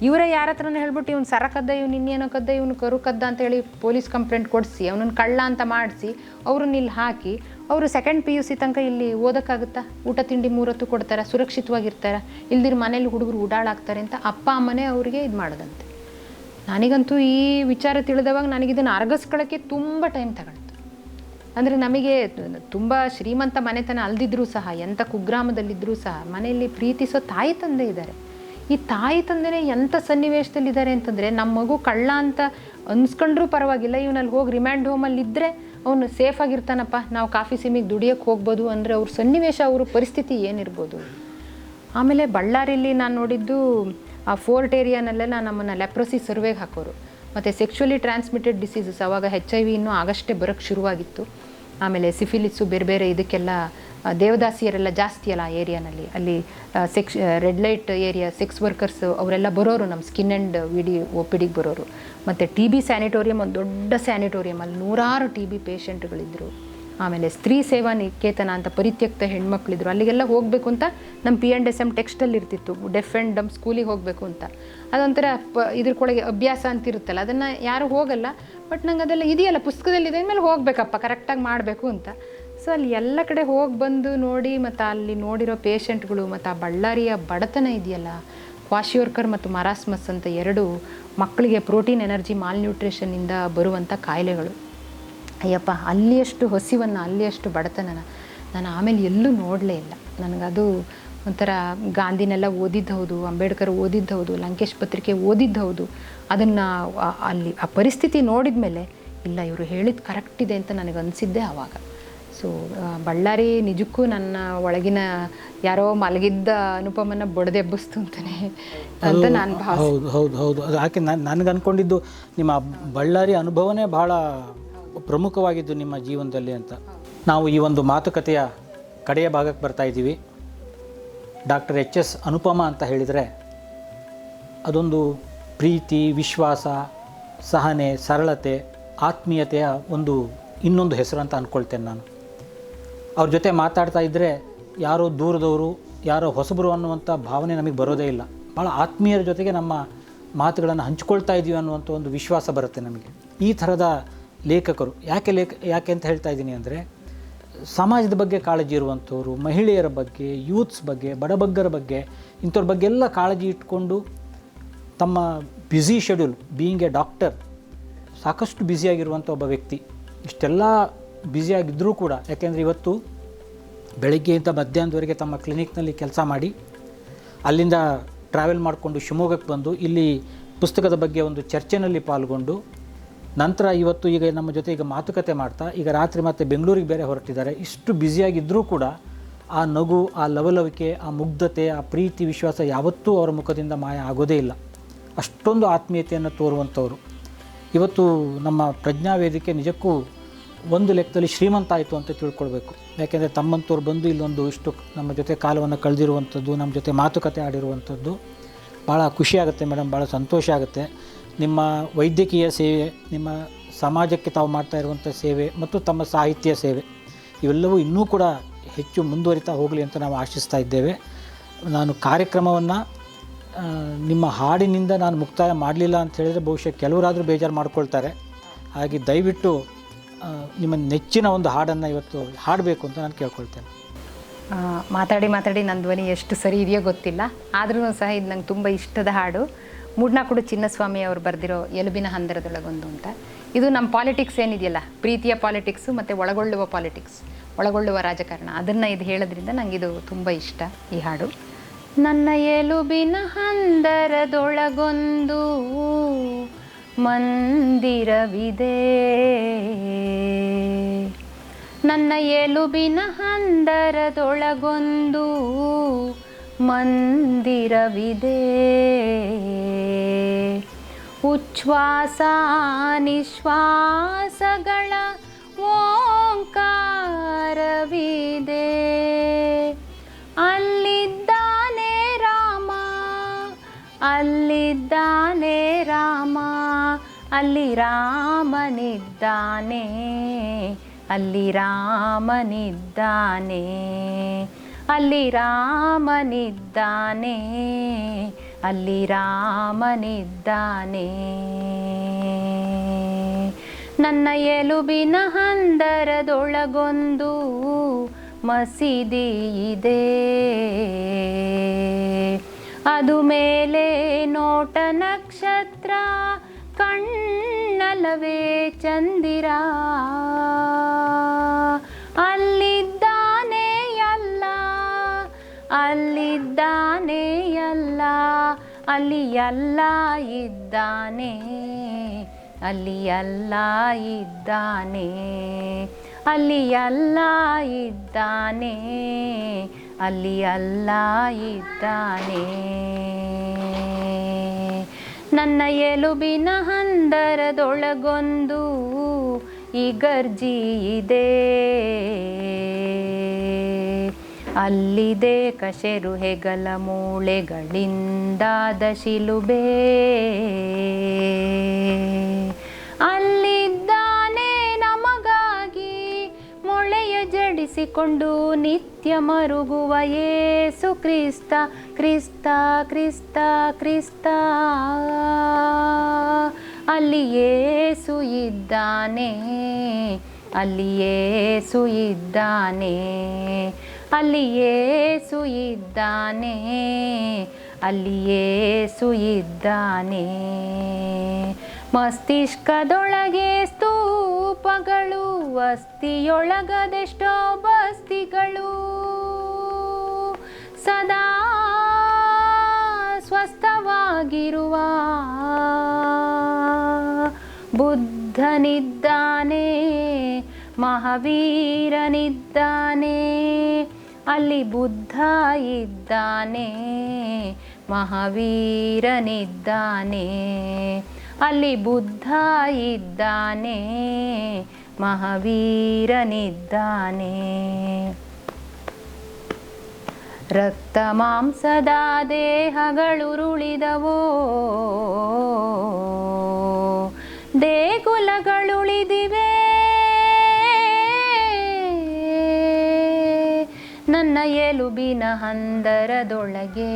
ಇವರೇ ಯಾರ ಹತ್ರನೂ ಹೇಳ್ಬಿಟ್ಟು ಇವ್ನು ಸರ ಕದ್ದ, ಇವ್ನು ಇನ್ನೇನೋ ಕದ್ದ, ಇವನು ಕರು ಕದ್ದ ಅಂತ ಹೇಳಿ ಪೊಲೀಸ್ ಕಂಪ್ಲೇಂಟ್ ಕೊಡಿಸಿ ಅವನನ್ನು ಕಳ್ಳ ಅಂತ ಮಾಡಿಸಿ ಅವ್ರನ್ನ ಇಲ್ಲಿ ಹಾಕಿ, ಅವರು ಸೆಕೆಂಡ್ PUC ತನಕ ಇಲ್ಲಿ ಓದೋಕ್ಕಾಗುತ್ತಾ? ಊಟ ತಿಂಡಿ 3 ಹೊತ್ತು ಕೊಡ್ತಾರೆ, ಸುರಕ್ಷಿತವಾಗಿರ್ತಾರೆ, ಇಲ್ದಿರ ಮನೇಲಿ ಹುಡುಗರು ಉಡಾಳಾಗ್ತಾರೆ ಅಂತ ಅಪ್ಪ ಅಮ್ಮನೇ ಅವರಿಗೆ ಇದು ಮಾಡೋದಂತೆ. ನನಗಂತೂ ಈ ವಿಚಾರ ತಿಳಿದವಾಗ ನನಗಿದನ್ನು ಅರಗಿಸ್ಕೊಳ್ಳೋಕ್ಕೆ ತುಂಬ ಟೈಮ್ ತಗೊಳ್ತು. ಅಂದರೆ ನಮಗೆ ತುಂಬ ಶ್ರೀಮಂತ ಮನೆತನ ಅಲ್ದಿದ್ರೂ ಸಹ, ಎಂಥ ಕುಗ್ರಾಮದಲ್ಲಿದ್ದರೂ ಸಹ ಮನೆಯಲ್ಲಿ ಪ್ರೀತಿಸೋ ತಾಯಿ ತಂದೆ ಇದ್ದಾರೆ. ಈ ತಾಯಿ ತಂದೆನೇ ಎಂಥ ಸನ್ನಿವೇಶದಲ್ಲಿದ್ದಾರೆ ಅಂತಂದರೆ, ನಮ್ಮ ಮಗು ಕಳ್ಳ ಅಂತ ಅನ್ಸ್ಕೊಂಡ್ರೂ ಪರವಾಗಿಲ್ಲ, ಇವನಲ್ಲಿ ಹೋಗಿ ರಿಮ್ಯಾಂಡ್ ಹೋಮಲ್ಲಿ ಇದ್ದರೆ ಅವನು ಸೇಫಾಗಿರ್ತಾನಪ್ಪ, ನಾವು ಕಾಫಿ ಸೀಮಿಗೆ ದುಡಿಯೋಕ್ಕೆ ಹೋಗ್ಬೋದು ಅಂದರೆ ಅವ್ರ ಸನ್ನಿವೇಶ, ಅವ್ರ ಪರಿಸ್ಥಿತಿ ಏನಿರ್ಬೋದು. ಆಮೇಲೆ ಬಳ್ಳಾರಿಯಲ್ಲಿ ನಾನು ನೋಡಿದ್ದು ಆ ಫೋರ್ಟ್ ಏರಿಯಾನಲ್ಲೆಲ್ಲ ನಮ್ಮನ್ನು ಲೆಪ್ರಸಿ ಸರ್ವೆಗೆ ಹಾಕೋರು. ಮತ್ತು ಸೆಕ್ಶುವಲಿ ಟ್ರಾನ್ಸ್ಮಿಟೆಡ್ ಡಿಸೀಸಸ್, ಆವಾಗ HIV ಇನ್ನೂ ಆಗಷ್ಟೇ ಬರೋಕ್ಕೆ ಶುರುವಾಗಿತ್ತು. ಆಮೇಲೆ ಸಿಫಿಲಿಸು, ಬೇರೆ ಬೇರೆ ಇದಕ್ಕೆಲ್ಲ ದೇವದಾಸಿಯರೆಲ್ಲ ಜಾಸ್ತಿ ಅಲ್ಲ ಆ ಏರಿಯಾನಲ್ಲಿ. ಅಲ್ಲಿ red light area sex workers ಅವರೆಲ್ಲ ಬರೋರು, ನಮ್ಮ ಸ್ಕಿನ್ ಆ್ಯಂಡ್ OPD ಬರೋರು. ಮತ್ತು TB ಸ್ಯಾನಿಟೋರಿಯಂ, ಒಂದು ದೊಡ್ಡ ಸ್ಯಾನಿಟೋರಿಯಂ, ಅಲ್ಲಿ 100 TB ಪೇಷಂಟ್ಗಳಿದ್ದರು. ಆಮೇಲೆ ಸ್ತ್ರೀ ಸೇವಾ ನಿಕೇತನ ಅಂತ ಪರಿತ್ಯಕ್ತ ಹೆಣ್ಮಕ್ಳಿದ್ರು. ಅಲ್ಲಿಗೆಲ್ಲ ಹೋಗಬೇಕು ಅಂತ ನಮ್ಮ P&SM ಟೆಕ್ಸ್ಟಲ್ಲಿ ಇರ್ತಿತ್ತು, ಡೆಫ್ ಆ್ಯಂಡ್ ಡಮ್ ಸ್ಕೂಲಿಗೆ ಹೋಗಬೇಕು ಅಂತ. ಅದೊಂಥರ ಇದ್ರೊಳಗೆ ಅಭ್ಯಾಸ ಅಂತಿರುತ್ತಲ್ಲ, ಅದನ್ನು ಯಾರೂ ಹೋಗಲ್ಲ. ಬಟ್ ನಂಗೆ ಅದೆಲ್ಲ ಇದೆಯಲ್ಲ, ಪುಸ್ತಕದಲ್ಲಿದೆ ಅಂದಮೇಲೆ ಹೋಗಬೇಕಪ್ಪ, ಕರೆಕ್ಟಾಗಿ ಮಾಡಬೇಕು ಅಂತ. ಸೊ ಅಲ್ಲಿ ಎಲ್ಲ ಕಡೆ ಹೋಗಿ ಬಂದು ನೋಡಿ, ಮತ್ತು ಅಲ್ಲಿ ನೋಡಿರೋ ಪೇಷಂಟ್ಗಳು, ಮತ್ತು ಆ ಬಳ್ಳಾರಿಯ ಬಡತನ ಇದೆಯಲ್ಲ, ಕ್ವಾಶಿಯೋರ್ಕರ್ ಮತ್ತು ಮರಾಸ್ಮಸ್ ಅಂತ 2 ಮಕ್ಕಳಿಗೆ ಪ್ರೋಟೀನ್ ಎನರ್ಜಿ ಮಾಲ್ನ್ಯೂಟ್ರಿಷನ್ನಿಂದ ಬರುವಂಥ ಕಾಯಿಲೆಗಳು. ಅಯ್ಯಪ್ಪ, ಅಲ್ಲಿಯಷ್ಟು ಹಸಿವನ್ನು, ಅಲ್ಲಿಯಷ್ಟು ಬಡತನನ ನಾನು ಆಮೇಲೆ ಎಲ್ಲೂ ನೋಡಲೇ ಇಲ್ಲ. ನನಗದು ಒಂಥರ ಗಾಂಧಿನೆಲ್ಲ ಓದಿದ್ದು ಹೌದು, ಅಂಬೇಡ್ಕರ್ ಓದಿದ್ದು ಹೌದು, ಲಂಕೇಶ್ ಪತ್ರಿಕೆ ಓದಿದ್ದು ಹೌದು. ಅದನ್ನು ಅಲ್ಲಿ ಆ ಪರಿಸ್ಥಿತಿ ನೋಡಿದ ಮೇಲೆ ಇಲ್ಲ, ಇವರು ಹೇಳಿದ್ದು ಕರೆಕ್ಟ್ ಇದೆ ಅಂತ ನನಗೆ ಅನಿಸಿದ್ದೆ ಆವಾಗ. ಸೊ ಬಳ್ಳಾರಿ ನಿಜಕ್ಕೂ ನನ್ನ ಒಳಗಿನ ಯಾರೋ ಮಲಗಿದ್ದ ಅನುಪಮನ ಬಡ್ದೆಬ್ಬಿಸ್ತು ಅಂತಲೇ ಅಂತ ನಾನು ಹೌದು ಹೌದು ಹೌದು ಅದು ಯಾಕೆ ನನಗೆ ಅಂದ್ಕೊಂಡಿದ್ದು ನಿಮ್ಮ ಬಳ್ಳಾರಿ ಅನುಭವನೇ ಭಾಳ ಪ್ರಮುಖವಾಗಿದ್ದು ನಿಮ್ಮ ಜೀವನದಲ್ಲಿ ಅಂತ. ನಾವು ಈ ಒಂದು ಮಾತುಕತೆಯ ಕಡೆಯ ಭಾಗಕ್ಕೆ ಬರ್ತಾ ಇದ್ದೀವಿ. ಡಾಕ್ಟರ್ HS ಅನುಪಮ ಅಂತ ಹೇಳಿದರೆ ಅದೊಂದು ಪ್ರೀತಿ, ವಿಶ್ವಾಸ, ಸಹನೆ, ಸರಳತೆ, ಆತ್ಮೀಯತೆಯ ಒಂದು ಇನ್ನೊಂದು ಹೆಸರು ಅಂತ ಅಂದ್ಕೊಳ್ತೇನೆ ನಾನು. ಅವ್ರ ಜೊತೆ ಮಾತಾಡ್ತಾ ಇದ್ದರೆ ಯಾರೋ ದೂರದವರು, ಯಾರೋ ಹೊಸಬರು ಅನ್ನುವಂಥ ಭಾವನೆ ನಮಗೆ ಬರೋದೇ ಇಲ್ಲ. ಭಾಳ ಆತ್ಮೀಯರ ಜೊತೆಗೆ ನಮ್ಮ ಮಾತುಗಳನ್ನು ಹಂಚ್ಕೊಳ್ತಾ ಇದ್ದೀವಿ ಅನ್ನುವಂಥ ಒಂದು ವಿಶ್ವಾಸ ಬರುತ್ತೆ ನಮಗೆ. ಈ ಥರದ ಲೇಖಕರು ಯಾಕೆ ಅಂತ ಹೇಳ್ತಾ ಇದ್ದೀನಿ ಅಂದರೆ, ಸಮಾಜದ ಬಗ್ಗೆ ಕಾಳಜಿ ಇರುವಂಥವ್ರು, ಮಹಿಳೆಯರ ಬಗ್ಗೆ, ಯೂತ್ಸ್ ಬಗ್ಗೆ, ಬಡಬಗ್ಗರ ಬಗ್ಗೆ, ಇಂಥವ್ರ ಬಗ್ಗೆ ಎಲ್ಲ ಕಾಳಜಿ ಇಟ್ಕೊಂಡು ತಮ್ಮ busy schedule, being A doctor, ಸಾಕಷ್ಟು ಬ್ಯುಸಿಯಾಗಿರುವಂಥ ಒಬ್ಬ ವ್ಯಕ್ತಿ. ಇಷ್ಟೆಲ್ಲ ಬ್ಯುಸಿಯಾಗಿದ್ದರೂ ಕೂಡ, ಯಾಕೆಂದರೆ ಇವತ್ತು ಬೆಳಗ್ಗೆಯಿಂದ ಮಧ್ಯಾಹ್ನದವರೆಗೆ ತಮ್ಮ ಕ್ಲಿನಿಕ್ನಲ್ಲಿ ಕೆಲಸ ಮಾಡಿ ಅಲ್ಲಿಂದ ಟ್ರಾವೆಲ್ ಮಾಡಿಕೊಂಡು ಶಿವಮೊಗ್ಗಕ್ಕೆ ಬಂದು ಇಲ್ಲಿ ಪುಸ್ತಕದ ಬಗ್ಗೆ ಒಂದು ಚರ್ಚೆನಲ್ಲಿ ಪಾಲ್ಗೊಂಡು ನಂತರ ಇವತ್ತು ಈಗ ನಮ್ಮ ಜೊತೆ ಈಗ ಮಾತುಕತೆ ಮಾಡ್ತಾ ಈಗ ರಾತ್ರಿ ಮತ್ತೆ ಬೆಂಗಳೂರಿಗೆ ಬೇರೆ ಹೊರಟಿದ್ದಾರೆ. ಇಷ್ಟು ಬ್ಯುಸಿಯಾಗಿದ್ದರೂ ಕೂಡ ಆ ನಗು, ಆ ಲವಲವಿಕೆ, ಆ ಮುಗ್ಧತೆ, ಆ ಪ್ರೀತಿ, ವಿಶ್ವಾಸ ಯಾವತ್ತೂ ಅವರ ಮುಖದಿಂದ ಮಾಯ ಆಗೋದೇ ಇಲ್ಲ. ಅಷ್ಟೊಂದು ಆತ್ಮೀಯತೆಯನ್ನು ತೋರುವಂಥವ್ರು. ಇವತ್ತು ನಮ್ಮ ಪ್ರಜ್ಞಾ ವೇದಿಕೆ ನಿಜಕ್ಕೂ ಒಂದು ಲೆಕ್ಕದಲ್ಲಿ ಶ್ರೀಮಂತ ಆಯಿತು ಅಂತ ತಿಳ್ಕೊಳ್ಬೇಕು. ಯಾಕೆಂದರೆ ತಮ್ಮಂಥವ್ರು ಬಂದು ಇಲ್ಲೊಂದು ಇಷ್ಟು ನಮ್ಮ ಜೊತೆ ಕಾಲವನ್ನು ಕಳೆದಿರುವಂಥದ್ದು, ನಮ್ಮ ಜೊತೆ ಮಾತುಕತೆ ಆಡಿರುವಂಥದ್ದು ಭಾಳ ಖುಷಿಯಾಗುತ್ತೆ ಮೇಡಮ್, ಭಾಳ ಸಂತೋಷ ಆಗುತ್ತೆ. ನಿಮ್ಮ ವೈದ್ಯಕೀಯ ಸೇವೆ, ನಿಮ್ಮ ಸಮಾಜಕ್ಕೆ ತಾವು ಮಾಡ್ತಾ ಇರುವಂಥ ಸೇವೆ ಮತ್ತು ತಮ್ಮ ಸಾಹಿತ್ಯ ಸೇವೆ ಇವೆಲ್ಲವೂ ಇನ್ನೂ ಕೂಡ ಹೆಚ್ಚು ಮುಂದುವರಿತಾ ಹೋಗಲಿ ಅಂತ ನಾವು ಆಶಿಸ್ತಾ ಇದ್ದೇವೆ. ನಾನು ಕಾರ್ಯಕ್ರಮವನ್ನು ನಿಮ್ಮ ಹಾಡಿನಿಂದ ನಾನು ಮುಕ್ತಾಯ ಮಾಡಲಿಲ್ಲ ಅಂತ ಹೇಳಿದರೆ ಬಹುಶಃ ಕೆಲವರಾದರೂ ಬೇಜಾರು ಮಾಡ್ಕೊಳ್ತಾರೆ. ಹಾಗೆ ದಯವಿಟ್ಟು ನಿಮ್ಮ ನೆಚ್ಚಿನ ಒಂದು ಹಾಡನ್ನು ಇವತ್ತು ಹಾಡಬೇಕು ಅಂತ ನಾನು ಕೇಳ್ಕೊಳ್ತೇನೆ. ಮಾತಾಡಿ ನನ್ನ ಧ್ವನಿ ಎಷ್ಟು ಸರಿ ಇದೆಯೋ ಗೊತ್ತಿಲ್ಲ, ಆದ್ರೂ ಸಹ ಇದು ನಂಗೆ ತುಂಬ ಇಷ್ಟದ ಹಾಡು. ಮೂಡ್ನಾಕುಡು ಚಿನ್ನಸ್ವಾಮಿ ಅವರು ಬರೆದಿರೋ ಎಲುಬಿನ ಹಂದರದೊಳಗೊಂದು ಅಂತ. ಇದು ನಮ್ಮ ಪಾಲಿಟಿಕ್ಸ್ ಏನಿದೆಯಲ್ಲ, ಪ್ರೀತಿಯ ಪಾಲಿಟಿಕ್ಸು ಮತ್ತು ಒಳಗೊಳ್ಳುವ ಪಾಲಿಟಿಕ್ಸ್, ಒಳಗೊಳ್ಳುವ ರಾಜಕಾರಣ, ಅದನ್ನು ಇದು ಹೇಳೋದ್ರಿಂದ ನನಗಿದು ತುಂಬ ಇಷ್ಟ ಈ ಹಾಡು. ನನ್ನ ಎಲುಬಿನ ಹಂದರದೊಳಗೊಂದು ಮಂದಿರವಿದೆ, ನನ್ನ ಎಲುಬಿನ ಹಂದರದೊಳಗೊಂದು ಮಂದಿರವಿದೆ, ಉಚ್ಛ್ವಾಸ ನಿಶ್ವಾಸಗಳ ಓಂಕಾರವಿದೆ, ಅಲ್ಲಿದ್ದಾನೆ ರಾಮ, ಅಲ್ಲಿದ್ದಾನೆ ರಾಮ, ಅಲ್ಲಿ ರಾಮನಿದ್ದಾನೆ, ಅಲ್ಲಿ ರಾಮನಿದ್ದಾನೆ, ಅಲ್ಲಿ ರಾಮನಿದ್ದಾನೆ, ಅಲ್ಲಿ ರಾಮನಿದ್ದಾನೆ. ನನ್ನ ಎಲುಬಿನ ಹಂದರದೊಳಗೊಂದು ಮಸೀದಿ ಇದೆ, ಅದು ಮೇಲೆ ನೋಟ ನಕ್ಷತ್ರ, ಕಣ್ಣಲವೇ ಚಂದಿರ, ಅಲ್ಲಿದ್ದಾನೆ ಅಲ್ಲ, ಅಲ್ಲಿದ್ದಾನೆ ಅಲ್ಲ, ಅಲ್ಲಿ ಎಲ್ಲ ಇದ್ದಾನೆ, ಅಲ್ಲಿ ಎಲ್ಲ ಇದ್ದಾನೆ, ಅಲ್ಲಿ ಎಲ್ಲ ಇದ್ದಾನೆ, ಅಲ್ಲಿ ಎಲ್ಲ ಇದ್ದಾನೆ. ನನ್ನ ಎಲುಬಿನ ಹಂದರದೊಳಗೊಂದು ಇಗರ್ಜಿ ಇದೆ, ಅಲ್ಲಿದೆ ಕಶೆರು ಹೆಗಲ ಮೂಳೆಗಳಿಂದಾದ ಶಿಲುಬೆ, ಅಲ್ಲಿದ್ದಾನೆ ನಮಗಾಗಿ ಮೊಳೆಯ ಜಡಿಸಿಕೊಂಡು ನಿತ್ಯ ಮರುಗುವ ಯೇಸು ಕ್ರಿಸ್ತ, ಕ್ರಿಸ್ತ ಕ್ರಿಸ್ತ ಕ್ರಿಸ್ತ, ಅಲ್ಲಿ ಯೇಸು ಇದ್ದಾನೆ, ಅಲ್ಲಿ ಯೇಸು ಇದ್ದಾನೆ, ಅಲ್ಲಿ ಯೇಸು ಇದ್ದಾನೆ, ಅಲ್ಲಿ ಯೇಸು ಇದ್ದಾನೆ. ಮಸ್ತಿಷ್ಕದೊಳಗೆ ಸ್ತೂಪಗಳು, ಅಸ್ಥಿಯೊಳಗದೆಷ್ಟೋ ಬಸ್ತಿಗಳು, ಸದಾ ಸ್ವಸ್ಥವಾಗಿರುವ ಬುದ್ಧನಿದ್ದಾನೆ, ಮಹಾವೀರನಿದ್ದಾನೆ, ಅಲ್ಲಿ ಬುದ್ಧ ಇದ್ದಾನೆ, ಮಹಾವೀರನಿದ್ದಾನೆ, ಅಲ್ಲಿ ಬುದ್ಧ ಇದ್ದಾನೆ, ಮಹಾವೀರನಿದ್ದಾನೆ. ರಕ್ತ ಮಾಂಸದ ದೇಹಗಳುರುಳಿದವೋ, ದೇಗುಲಗಳುಳಿದಿವೆ, ನನ್ನ ಎಲುಬಿನ ಹಂದರದೊಳಗೆ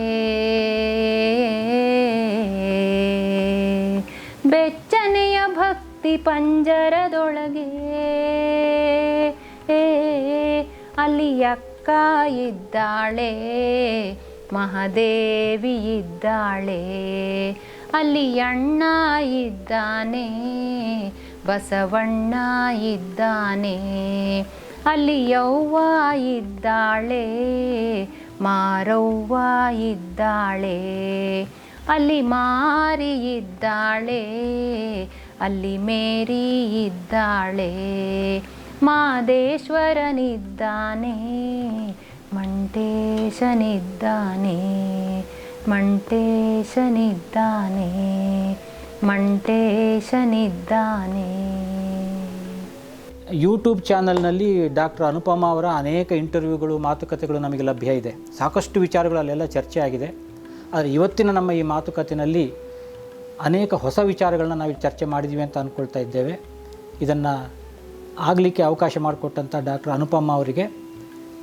ಬೆಚ್ಚನೆಯ ಭಕ್ತಿ ಪಂಜರದೊಳಗೆ, ಅಲ್ಲಿ ಅಕ್ಕ ಇದ್ದಾಳೆ, ಮಹಾದೇವಿ ಇದ್ದಾಳೆ, ಅಲ್ಲಿ ಅಣ್ಣ ಇದ್ದಾನೆ, ಬಸವಣ್ಣ ಇದ್ದಾನೆ, ಅಲ್ಲಿ ಯವ್ವ ಇದ್ದಾಳೆ, ಮಾರವ್ವ ಇದ್ದಾಳೆ, ಅಲ್ಲಿ ಮಾರಿ ಇದ್ದಾಳೆ, ಅಲ್ಲಿ ಮೇರಿ ಇದ್ದಾಳೆ, ಮಾದೇಶ್ವರನಿದ್ದಾನೆ, ಮಂಟೇಶನಿದ್ದಾನೆ, ಮಂಟೇಶನಿದ್ದಾನೆ, ಮಂಟೇಶನಿದ್ದಾನೆ. ಯೂಟ್ಯೂಬ್ ಚಾನಲ್ನಲ್ಲಿ ಡಾಕ್ಟರ್ ಅನುಪಮ ಅವರ ಅನೇಕ ಇಂಟರ್ವ್ಯೂಗಳು, ಮಾತುಕತೆಗಳು ನಮಗೆ ಲಭ್ಯ ಇದೆ. ಸಾಕಷ್ಟು ವಿಚಾರಗಳು ಅಲ್ಲೆಲ್ಲ ಚರ್ಚೆ ಆಗಿದೆ. ಆದರೆ ಇವತ್ತಿನ ನಮ್ಮ ಈ ಮಾತುಕತೆಯಲ್ಲಿ ಅನೇಕ ಹೊಸ ವಿಚಾರಗಳನ್ನ ನಾವು ಚರ್ಚೆ ಮಾಡಿದ್ದೀವಿ ಅಂತ ಅಂದ್ಕೊಳ್ತಾ ಇದ್ದೇವೆ. ಇದನ್ನು ಆಗಲಿಕ್ಕೆ ಅವಕಾಶ ಮಾಡಿಕೊಟ್ಟಂಥ ಡಾಕ್ಟರ್ ಅನುಪಮ್ಮ ಅವರಿಗೆ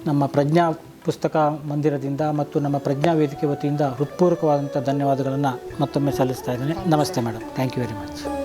ನಮ್ಮ ಪ್ರಜ್ಞಾ ಪುಸ್ತಕ ಮಂದಿರದಿಂದ ಮತ್ತು ನಮ್ಮ ಪ್ರಜ್ಞಾ ವೇದಿಕೆ ವತಿಯಿಂದ ಹೃತ್ಪೂರ್ವಕವಾದಂಥ ಧನ್ಯವಾದಗಳನ್ನು ಮತ್ತೊಮ್ಮೆ ಸಲ್ಲಿಸ್ತಾ ಇದ್ದೇನೆ. ನಮಸ್ತೆ madam. Thank you very much.